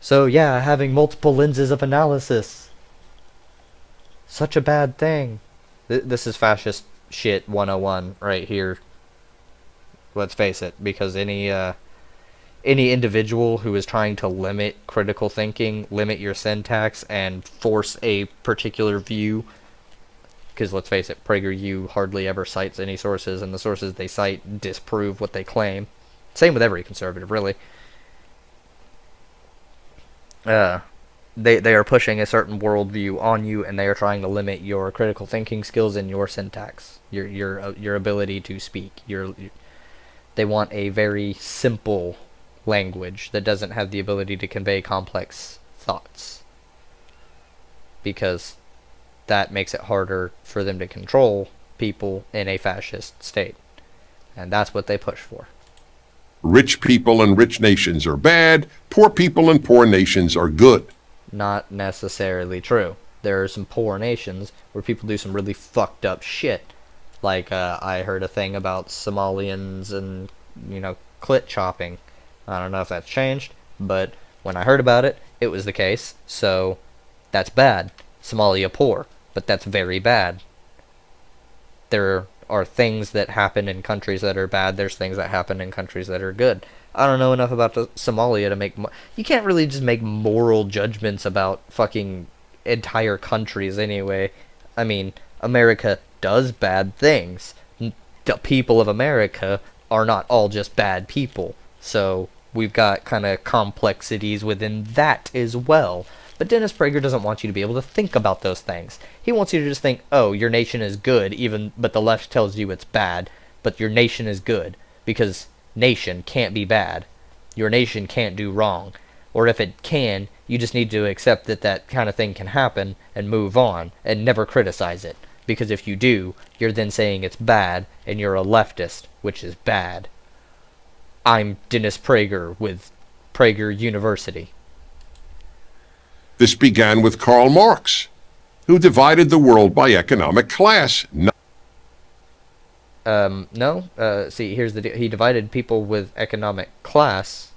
Speaker 1: So yeah, having multiple lenses of analysis. Such a bad thing. This is fascist shit 101 right here. Let's face it, because any individual who is trying to limit critical thinking, limit your syntax, and force a particular view, because let's face it, PragerU hardly ever cites any sources, and the sources they cite disprove what they claim. Same with every conservative, really. They are pushing a certain worldview on you, and they are trying to limit your critical thinking skills and your syntax, your ability to speak. They want a very simple language that doesn't have the ability to convey complex thoughts, because that makes it harder for them to control people in a fascist state, and that's what they push for.
Speaker 4: Rich people and rich nations are bad, poor people and poor nations are good.
Speaker 1: Not necessarily true. There are some poor nations where people do some really fucked up shit. I heard a thing about Somalians and, clit chopping. I don't know if that's changed, but when I heard about it, it was the case. So, that's bad. Somalia poor, but that's very bad. There are things that happen in countries that are bad. There's things that happen in countries that are good. I don't know enough about Somalia to make... You can't really just make moral judgments about fucking entire countries anyway. I mean, America does bad things. The people of America are not all just bad people. So we've got kind of complexities within that as well. But Dennis Prager doesn't want you to be able to think about those things. He wants you to just think, oh, your nation is good, but the left tells you it's bad, but your nation is good, because nation can't be bad. Your nation can't do wrong. Or if it can, you just need to accept that that kind of thing can happen and move on and never criticize it. Because if you do, you're then saying it's bad and you're a leftist, which is bad. I'm Dennis Prager with Prager University.
Speaker 4: This began with Karl Marx, who divided the world by economic class.
Speaker 1: See, here's the deal. He divided people with economic class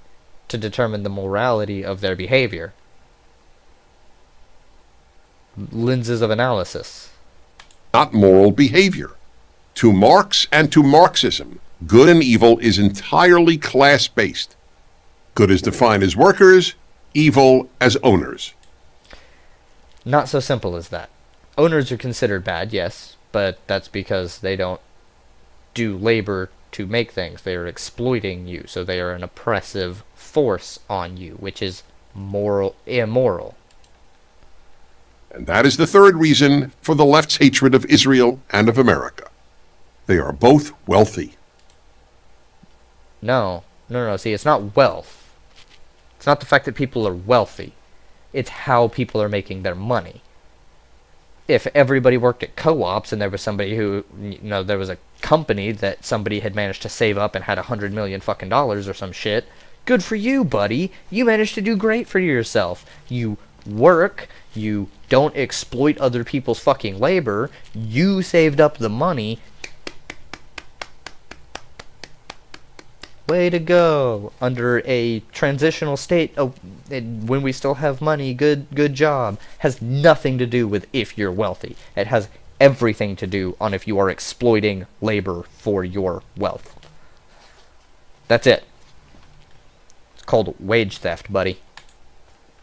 Speaker 1: to determine the morality of their behavior. Lenses of analysis.
Speaker 4: Not moral behavior. To Marx and to Marxism, good and evil is entirely class-based. Good is defined as workers, evil as owners.
Speaker 1: Not so simple as that. Owners are considered bad, yes, but that's because they don't do labor to make things. They are exploiting you, so they are an oppressive force on you, which is immoral.
Speaker 4: And that is the third reason for the left's hatred of Israel and of America. They are both wealthy.
Speaker 1: No. See, it's not wealth. It's not the fact that people are wealthy. It's how people are making their money. If everybody worked at co-ops and there was somebody who, there was a company that somebody had managed to save up and had $100 million fucking dollars or some shit, good for you, buddy. You managed to do great for yourself. You work, you don't exploit other people's fucking labor, you saved up the money. Way to go. Under a transitional state, when we still have money, good job. Has nothing to do with if you're wealthy. It has everything to do on if you are exploiting labor for your wealth. That's it. It's called wage theft, buddy.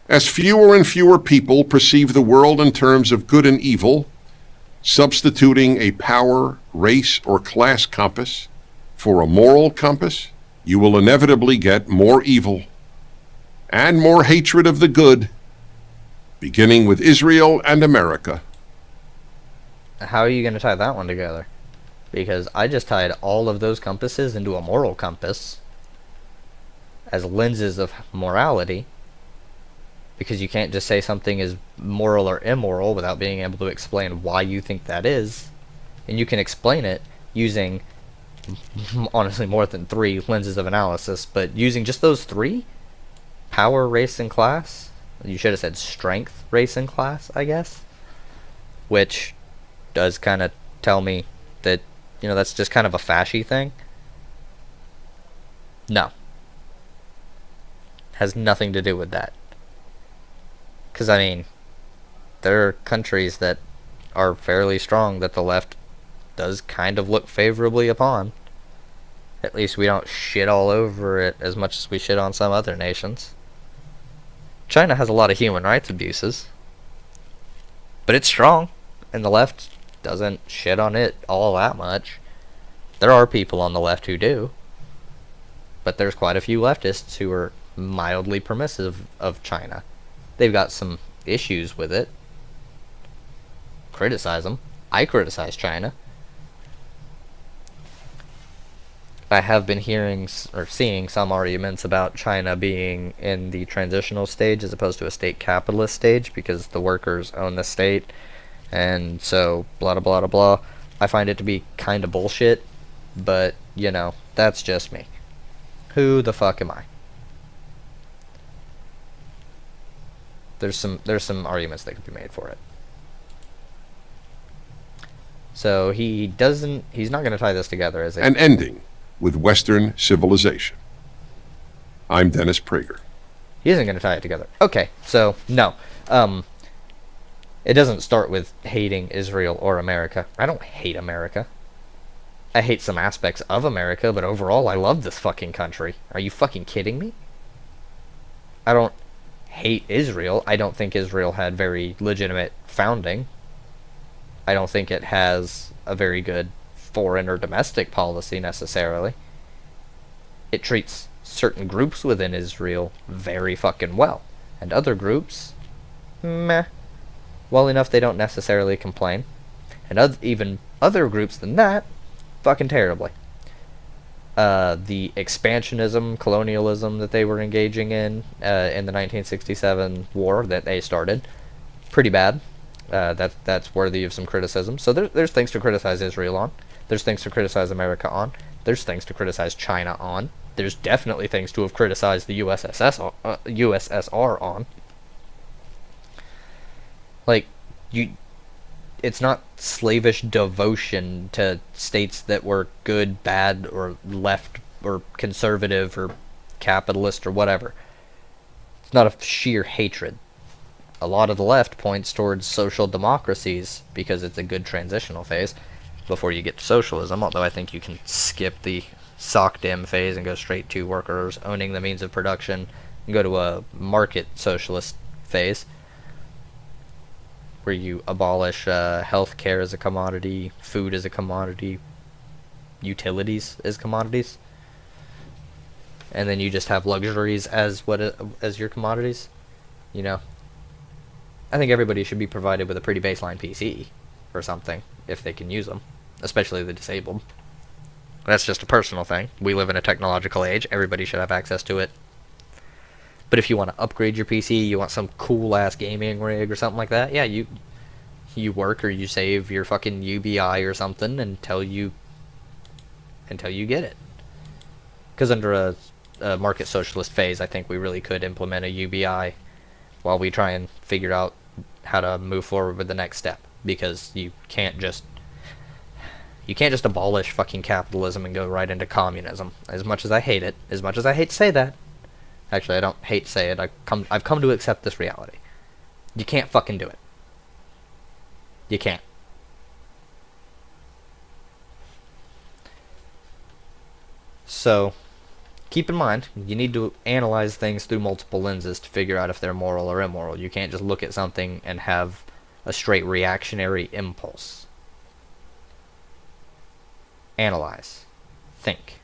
Speaker 4: As fewer and fewer people perceive the world in terms of good and evil, substituting a power, race, or class compass for a moral compass, you will inevitably get more evil and more hatred of the good, beginning with Israel and America.
Speaker 1: How are you going to tie that one together? Because I just tied all of those compasses into a moral compass as lenses of morality, because you can't just say something is moral or immoral without being able to explain why you think that is. And you can explain it using, honestly, more than 3 lenses of analysis, but using just those 3, power, race, and class, you should have said strength, race, and class, I guess, which does kind of tell me that, that's just kind of a fashy thing. No. Has nothing to do with that. Because, there are countries that are fairly strong that the left does kind of look favorably upon. At least we don't shit all over it as much as we shit on some other nations. China has a lot of human rights abuses, but it's strong, and the left doesn't shit on it all that much. There are people on the left who do, but there's quite a few leftists who are mildly permissive of China. They've got some issues with it. Criticize them. I criticize China. I have been hearing or seeing some arguments about China being in the transitional stage as opposed to a state capitalist stage because the workers own the state, and so blah blah blah blah. I find it to be kind of bullshit, but that's just me. Who the fuck am I? There's some arguments that could be made for it. So he's not going to tie this together as
Speaker 4: an ending with Western civilization. I'm Dennis Prager.
Speaker 1: He isn't going to tie it together. Okay, so no. It doesn't start with hating Israel or America. I don't hate America. I hate some aspects of America, but overall I love this fucking country. Are you fucking kidding me? I don't hate Israel. I don't think Israel had very legitimate founding. I don't think it has a very good foreign or domestic policy necessarily. It treats certain groups within Israel very fucking well, and other groups, meh. Well enough they don't necessarily complain, and even other groups than that, fucking terribly. the expansionism, colonialism that they were engaging in the 1967 war that they started, pretty bad. That's worthy of some criticism. So there's things to criticize Israel on. There's things to criticize America on. There's things to criticize China on. There's definitely things to have criticized the USSR on. Like, it's not slavish devotion to states that were good, bad, or left, or conservative, or capitalist, or whatever. It's not a sheer hatred. A lot of the left points towards social democracies because it's a good transitional phase before you get to socialism, although I think you can skip the SOCDEM phase and go straight to workers owning the means of production and go to a market socialist phase where you abolish health care as a commodity, food as a commodity, utilities as commodities, and then you just have luxuries as as your commodities. You know, I think everybody should be provided with a pretty baseline PC or something if they can use them, especially the disabled. That's just a personal thing. We live in a technological age. Everybody should have access to it. But if you want to upgrade your PC, you want some cool ass gaming rig or something like that, yeah, you work or you save your fucking UBI or something until you get it. Because under a market socialist phase, I think we really could implement a UBI while we try and figure out how to move forward with the next step. Because you can't just abolish fucking capitalism and go right into communism. As much as I hate it, as much as I hate to say that, actually I don't hate to say it, I've come to accept this reality. You can't fucking do it. You can't. So, keep in mind, you need to analyze things through multiple lenses to figure out if they're moral or immoral. You can't just look at something and have a straight reactionary impulse. Analyze. Think.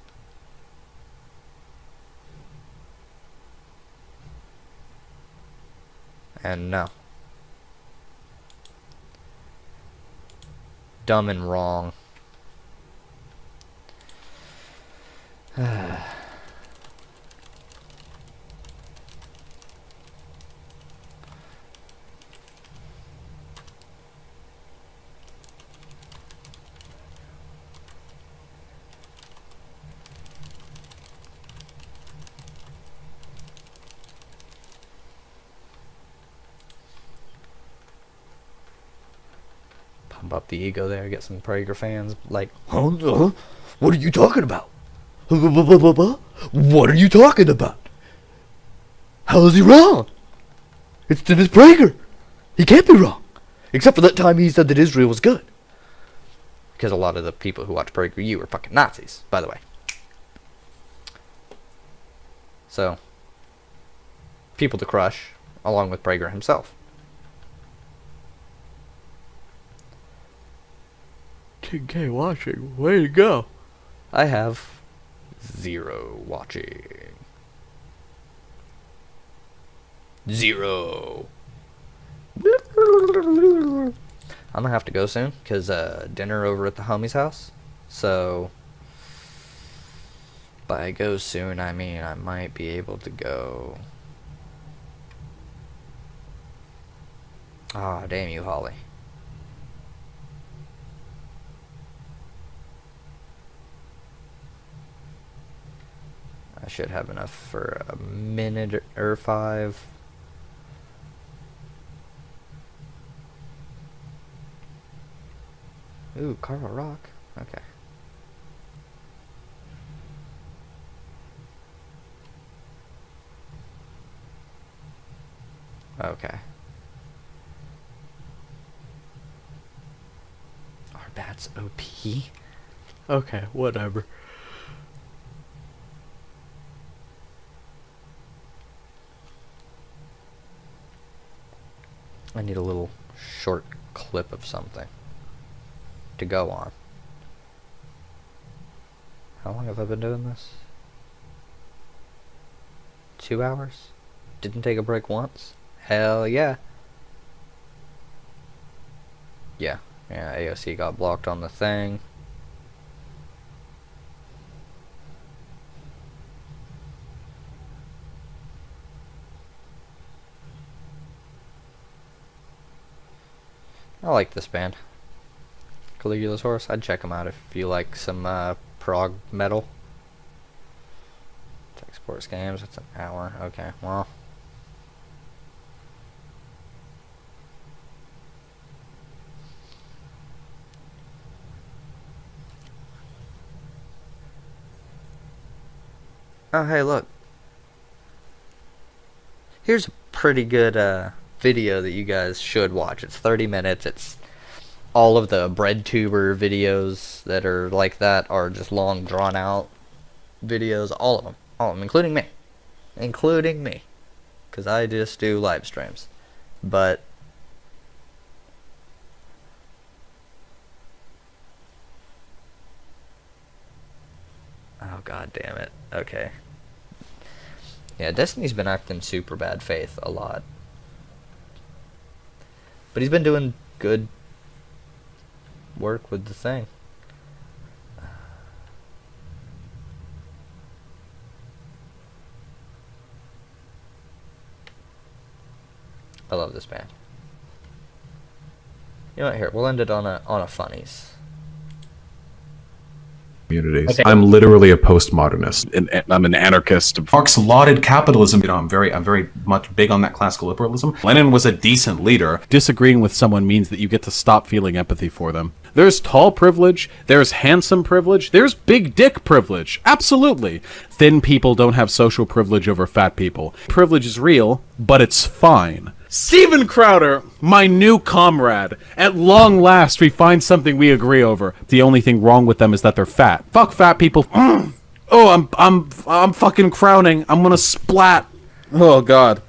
Speaker 1: And no. Dumb and wrong. Pump up the ego there, get some Prager fans like, huh? What are you talking about? What are you talking about? How is he wrong? It's Dennis Prager. He can't be wrong. Except for that time he said that Israel was good. Because a lot of the people who watch PragerU are fucking Nazis, by the way. So, people to crush, along with Prager himself. King K watching, way to go. I have 0 watching. 0. I'm gonna have to go soon, because dinner over at the homie's house. So, by go soon, I mean I might be able to go. Ah, damn you, Holly. I should have enough for a minute or 5. Ooh, Carl Rock. Okay. Okay. Are bats OP? Okay, whatever. I need a little short clip of something to go on. How long have I been doing this? 2 hours? Didn't take a break once? Hell yeah. Yeah, AOC got blocked on the thing. I like this band. Caligula's Horse. I'd check them out if you like some prog metal. Tech Sports Games. It's an hour. Okay, well. Oh, hey, look. Here's a pretty good video that you guys should watch. It's 30 minutes. It's all of the breadtuber videos that are like that are just long, drawn-out videos. All of them. All of them, including me. Including me. Because I just do live streams. But... oh, god damn it. Okay. Yeah, Destiny's been acting super bad faith a lot. But he's been doing good work with the thing. I love this band. You know what, here, we'll end it on a funnies.
Speaker 5: Communities.
Speaker 6: Okay.
Speaker 5: I'm literally a postmodernist, and I'm an anarchist.
Speaker 7: Marx lauded capitalism. I'm very much big on that classical liberalism. Lenin was a decent leader. Disagreeing with someone means that you get to stop feeling empathy for them. There's tall privilege, there's handsome privilege, there's big dick privilege. Absolutely. Thin people don't have social privilege over fat people. Privilege is real, but it's fine. Steven Crowder, my new comrade. At long last, we find something we agree over. The only thing wrong with them is that they're fat. Fuck fat people. Oh, I'm fucking crowning. I'm gonna splat. Oh God.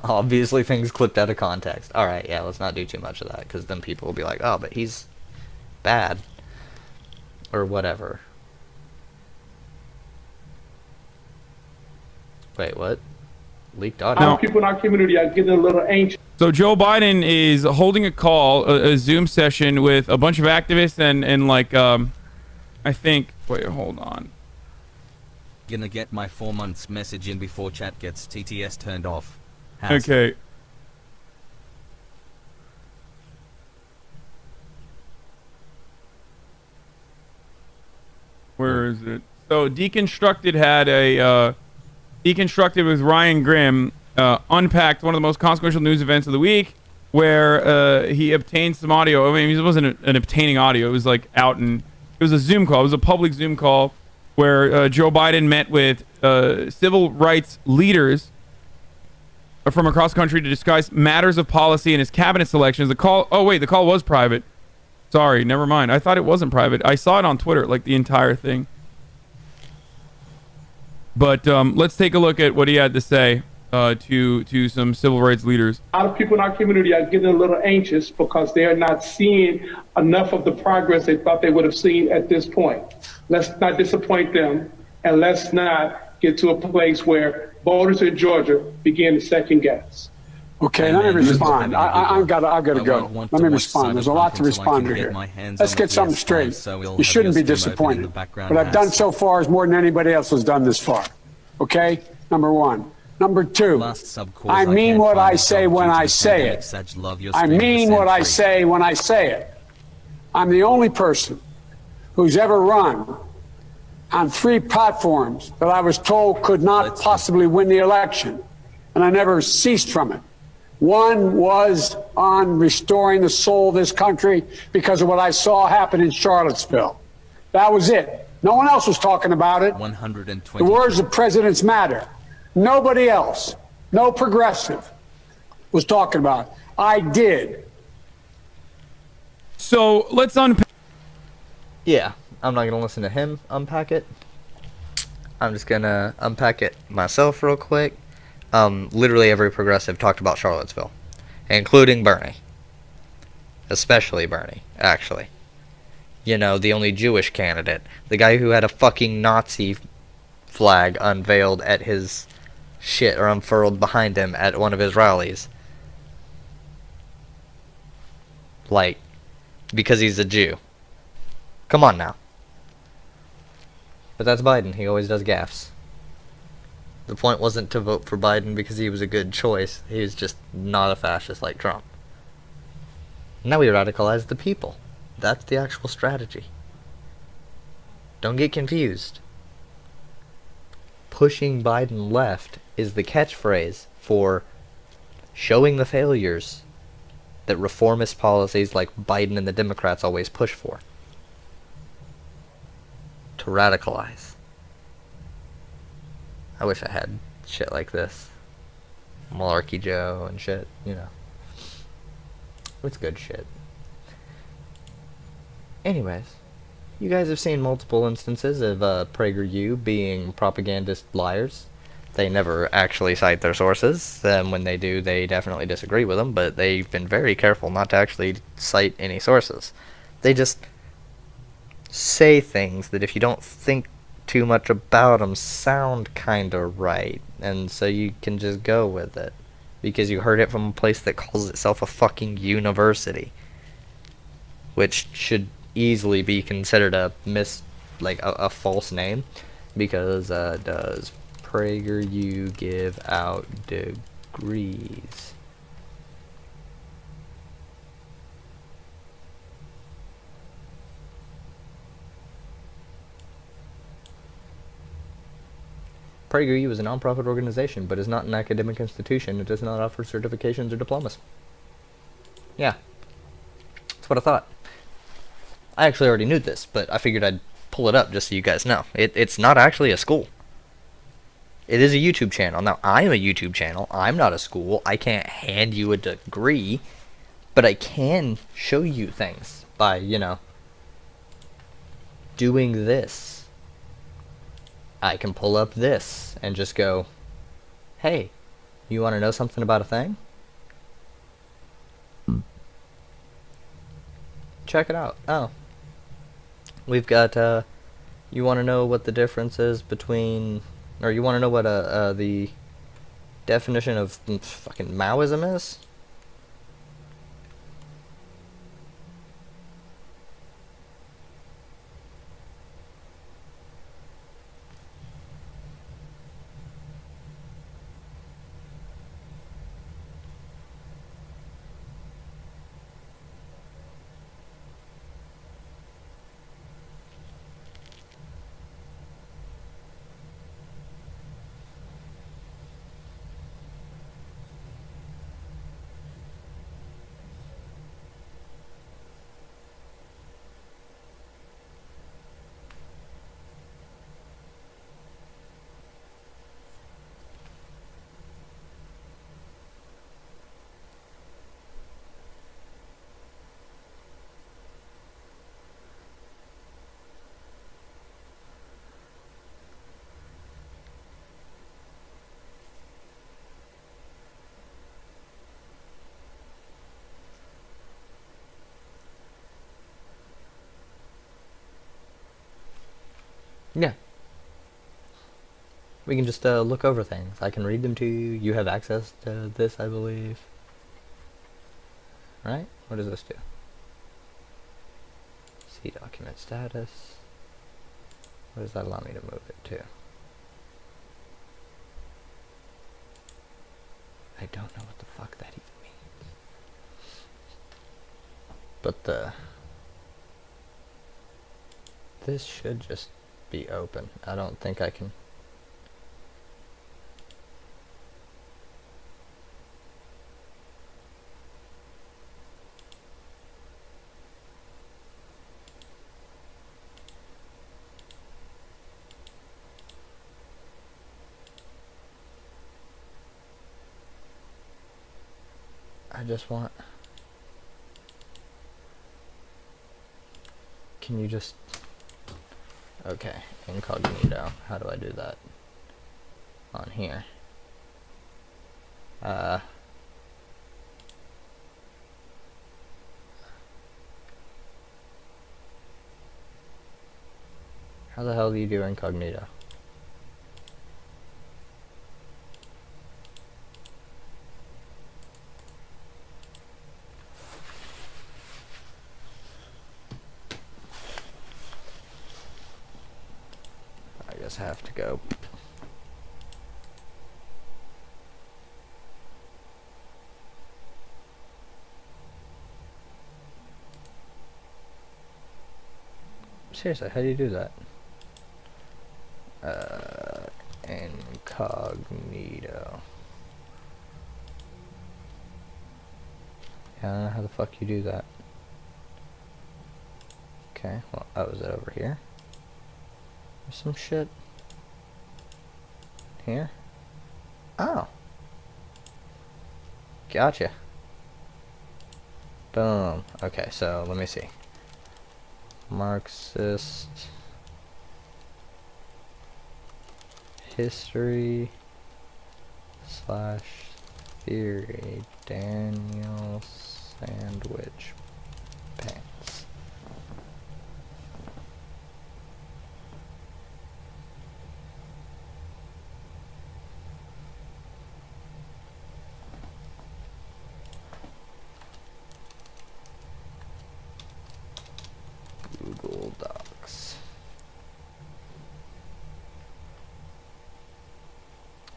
Speaker 1: Obviously things clipped out of context. Alright, yeah, let's not do too much of that, because then people will be like, oh, but he's bad. Or whatever. Wait, what? Leaked audio?
Speaker 8: Our people in our community are getting a little anxious.
Speaker 9: So Joe Biden is holding a call, a Zoom session with a bunch of activists and like, I think, wait, hold on.
Speaker 10: Gonna get my 4 months message in before chat gets TTS turned off.
Speaker 9: Okay. Where is it? So Deconstructed had a Deconstructed with Ryan Grimm unpacked one of the most consequential news events of the week, where he obtained some audio. I mean, it wasn't an obtaining audio. It was like out, and it was a Zoom call. It was a public Zoom call where Joe Biden met with civil rights leaders from across the country to discuss matters of policy and his cabinet selections. The call, oh wait, the call was private. Sorry, never mind. I thought it wasn't private. I saw it on Twitter, like the entire thing. But let's take a look at what he had to say to some civil rights leaders.
Speaker 8: A lot of people in our community are getting a little anxious because they are not seeing enough of the progress they thought they would have seen at this point. Let's not disappoint them, and let's not get to a place where voters in Georgia begin to second guess.
Speaker 11: Okay, let me respond. I've got to go. Let me respond. There's a lot to respond to here. Let's get something straight. You shouldn't be disappointed. What I've done so far is more than anybody else has done this far. Okay? Number one. Number two, I mean what I say when I say it. I mean what I say when I say it. I'm the only person who's ever run on 3 platforms that I was told could not possibly win the election, and I never ceased from it. One was on restoring the soul of this country because of what I saw happen in Charlottesville. That was it. No one else was talking about it.
Speaker 10: 120.
Speaker 11: The words of presidents matter. Nobody else, no progressive, was talking about it. I did.
Speaker 9: So let's unpack.
Speaker 1: Yeah, I'm not going to listen to him unpack it. I'm just going to unpack it myself real quick. Literally every progressive talked about Charlottesville, including Bernie. Especially Bernie, actually. You know, the only Jewish candidate. The guy who had a fucking Nazi flag unveiled at his shit, or unfurled behind him at one of his rallies. Like, because he's a Jew. Come on now. But that's Biden. He always does gaffes. The point wasn't to vote for Biden because he was a good choice. He was just not a fascist like Trump. Now we radicalize the people. That's the actual strategy. Don't get confused. Pushing Biden left is the catchphrase for showing the failures that reformist policies like Biden and the Democrats always push for. To radicalize. I wish I had shit like this. Malarkey Joe and shit, you know. It's good shit. Anyways, you guys have seen multiple instances of PragerU being propagandist liars. They never actually cite their sources, and when they do, they definitely disagree with them, but they've been very careful not to actually cite any sources. They just say things that if you don't think too much about them sound kinda right, and so you can just go with it, because you heard it from a place that calls itself a fucking university, which should easily be considered a a false name, because does PragerU give out degrees? PragerU is a non-profit organization, but is not an academic institution. It does not offer certifications or diplomas. Yeah. That's what I thought. I actually already knew this, but I figured I'd pull it up just so you guys know. It's not actually a school. It is a YouTube channel. Now, I'm a YouTube channel. I'm not a school. I can't hand you a degree, but I can show you things by, you know, doing this. I can pull up this and just go, hey, you want to know something about a thing? Check it out. Oh. We've got, you want to know what the difference is between, or you want to know what the definition of fucking Maoism is? Yeah. We can just look over things. I can read them to you. You have access to this, I believe. Right? What does this do? See document status. What does that allow me to move it to? I don't know what the fuck that even means. But this should just be open. I don't think I can. I just want. Can you just. Okay, incognito. How do I do that? On here. How the hell do you do incognito? I just have to go. Seriously, how do you do that? Incognito. Yeah, I don't know how the fuck you do that. Okay, well, oh, is it over here? There's some shit here. Oh. Gotcha. Boom. Okay, so let me see. Marxist history / theory. Daniel Sandwich Pants. Google Docs.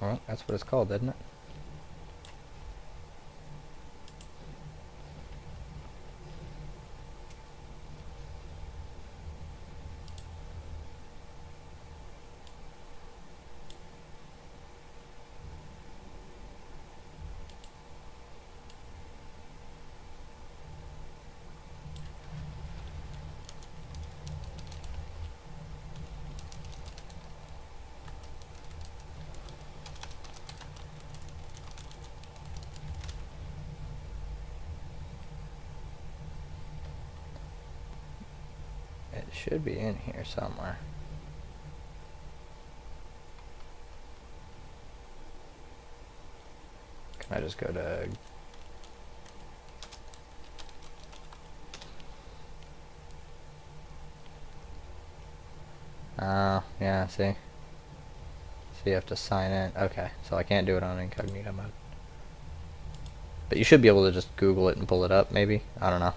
Speaker 1: Well, that's what it's called, isn't it? It should be in here somewhere. Can I just go to... yeah, see? So you have to sign in. Okay, so I can't do it on incognito mode. But you should be able to just Google it and pull it up, maybe? I don't know.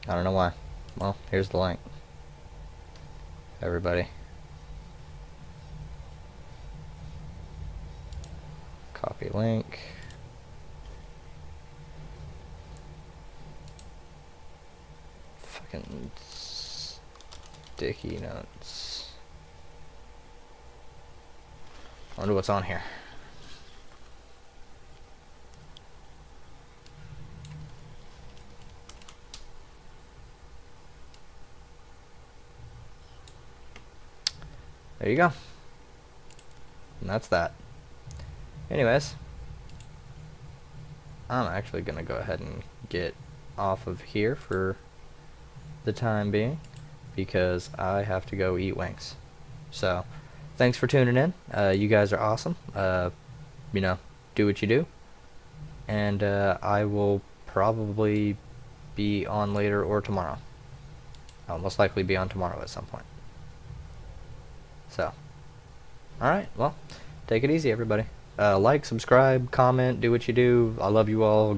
Speaker 1: I don't know why. Well, here's the link. Everybody. Copy link. Fucking sticky notes. I wonder what's on here. There you go. And that's that. Anyways, I'm actually gonna go ahead and get off of here for the time being because I have to go eat wings. So, thanks for tuning in. You guys are awesome. You know, do what you do. And I will probably be on later or tomorrow. I'll most likely be on tomorrow at some point. So, alright, well, take it easy, everybody. Like, subscribe, comment, do what you do. I love you all.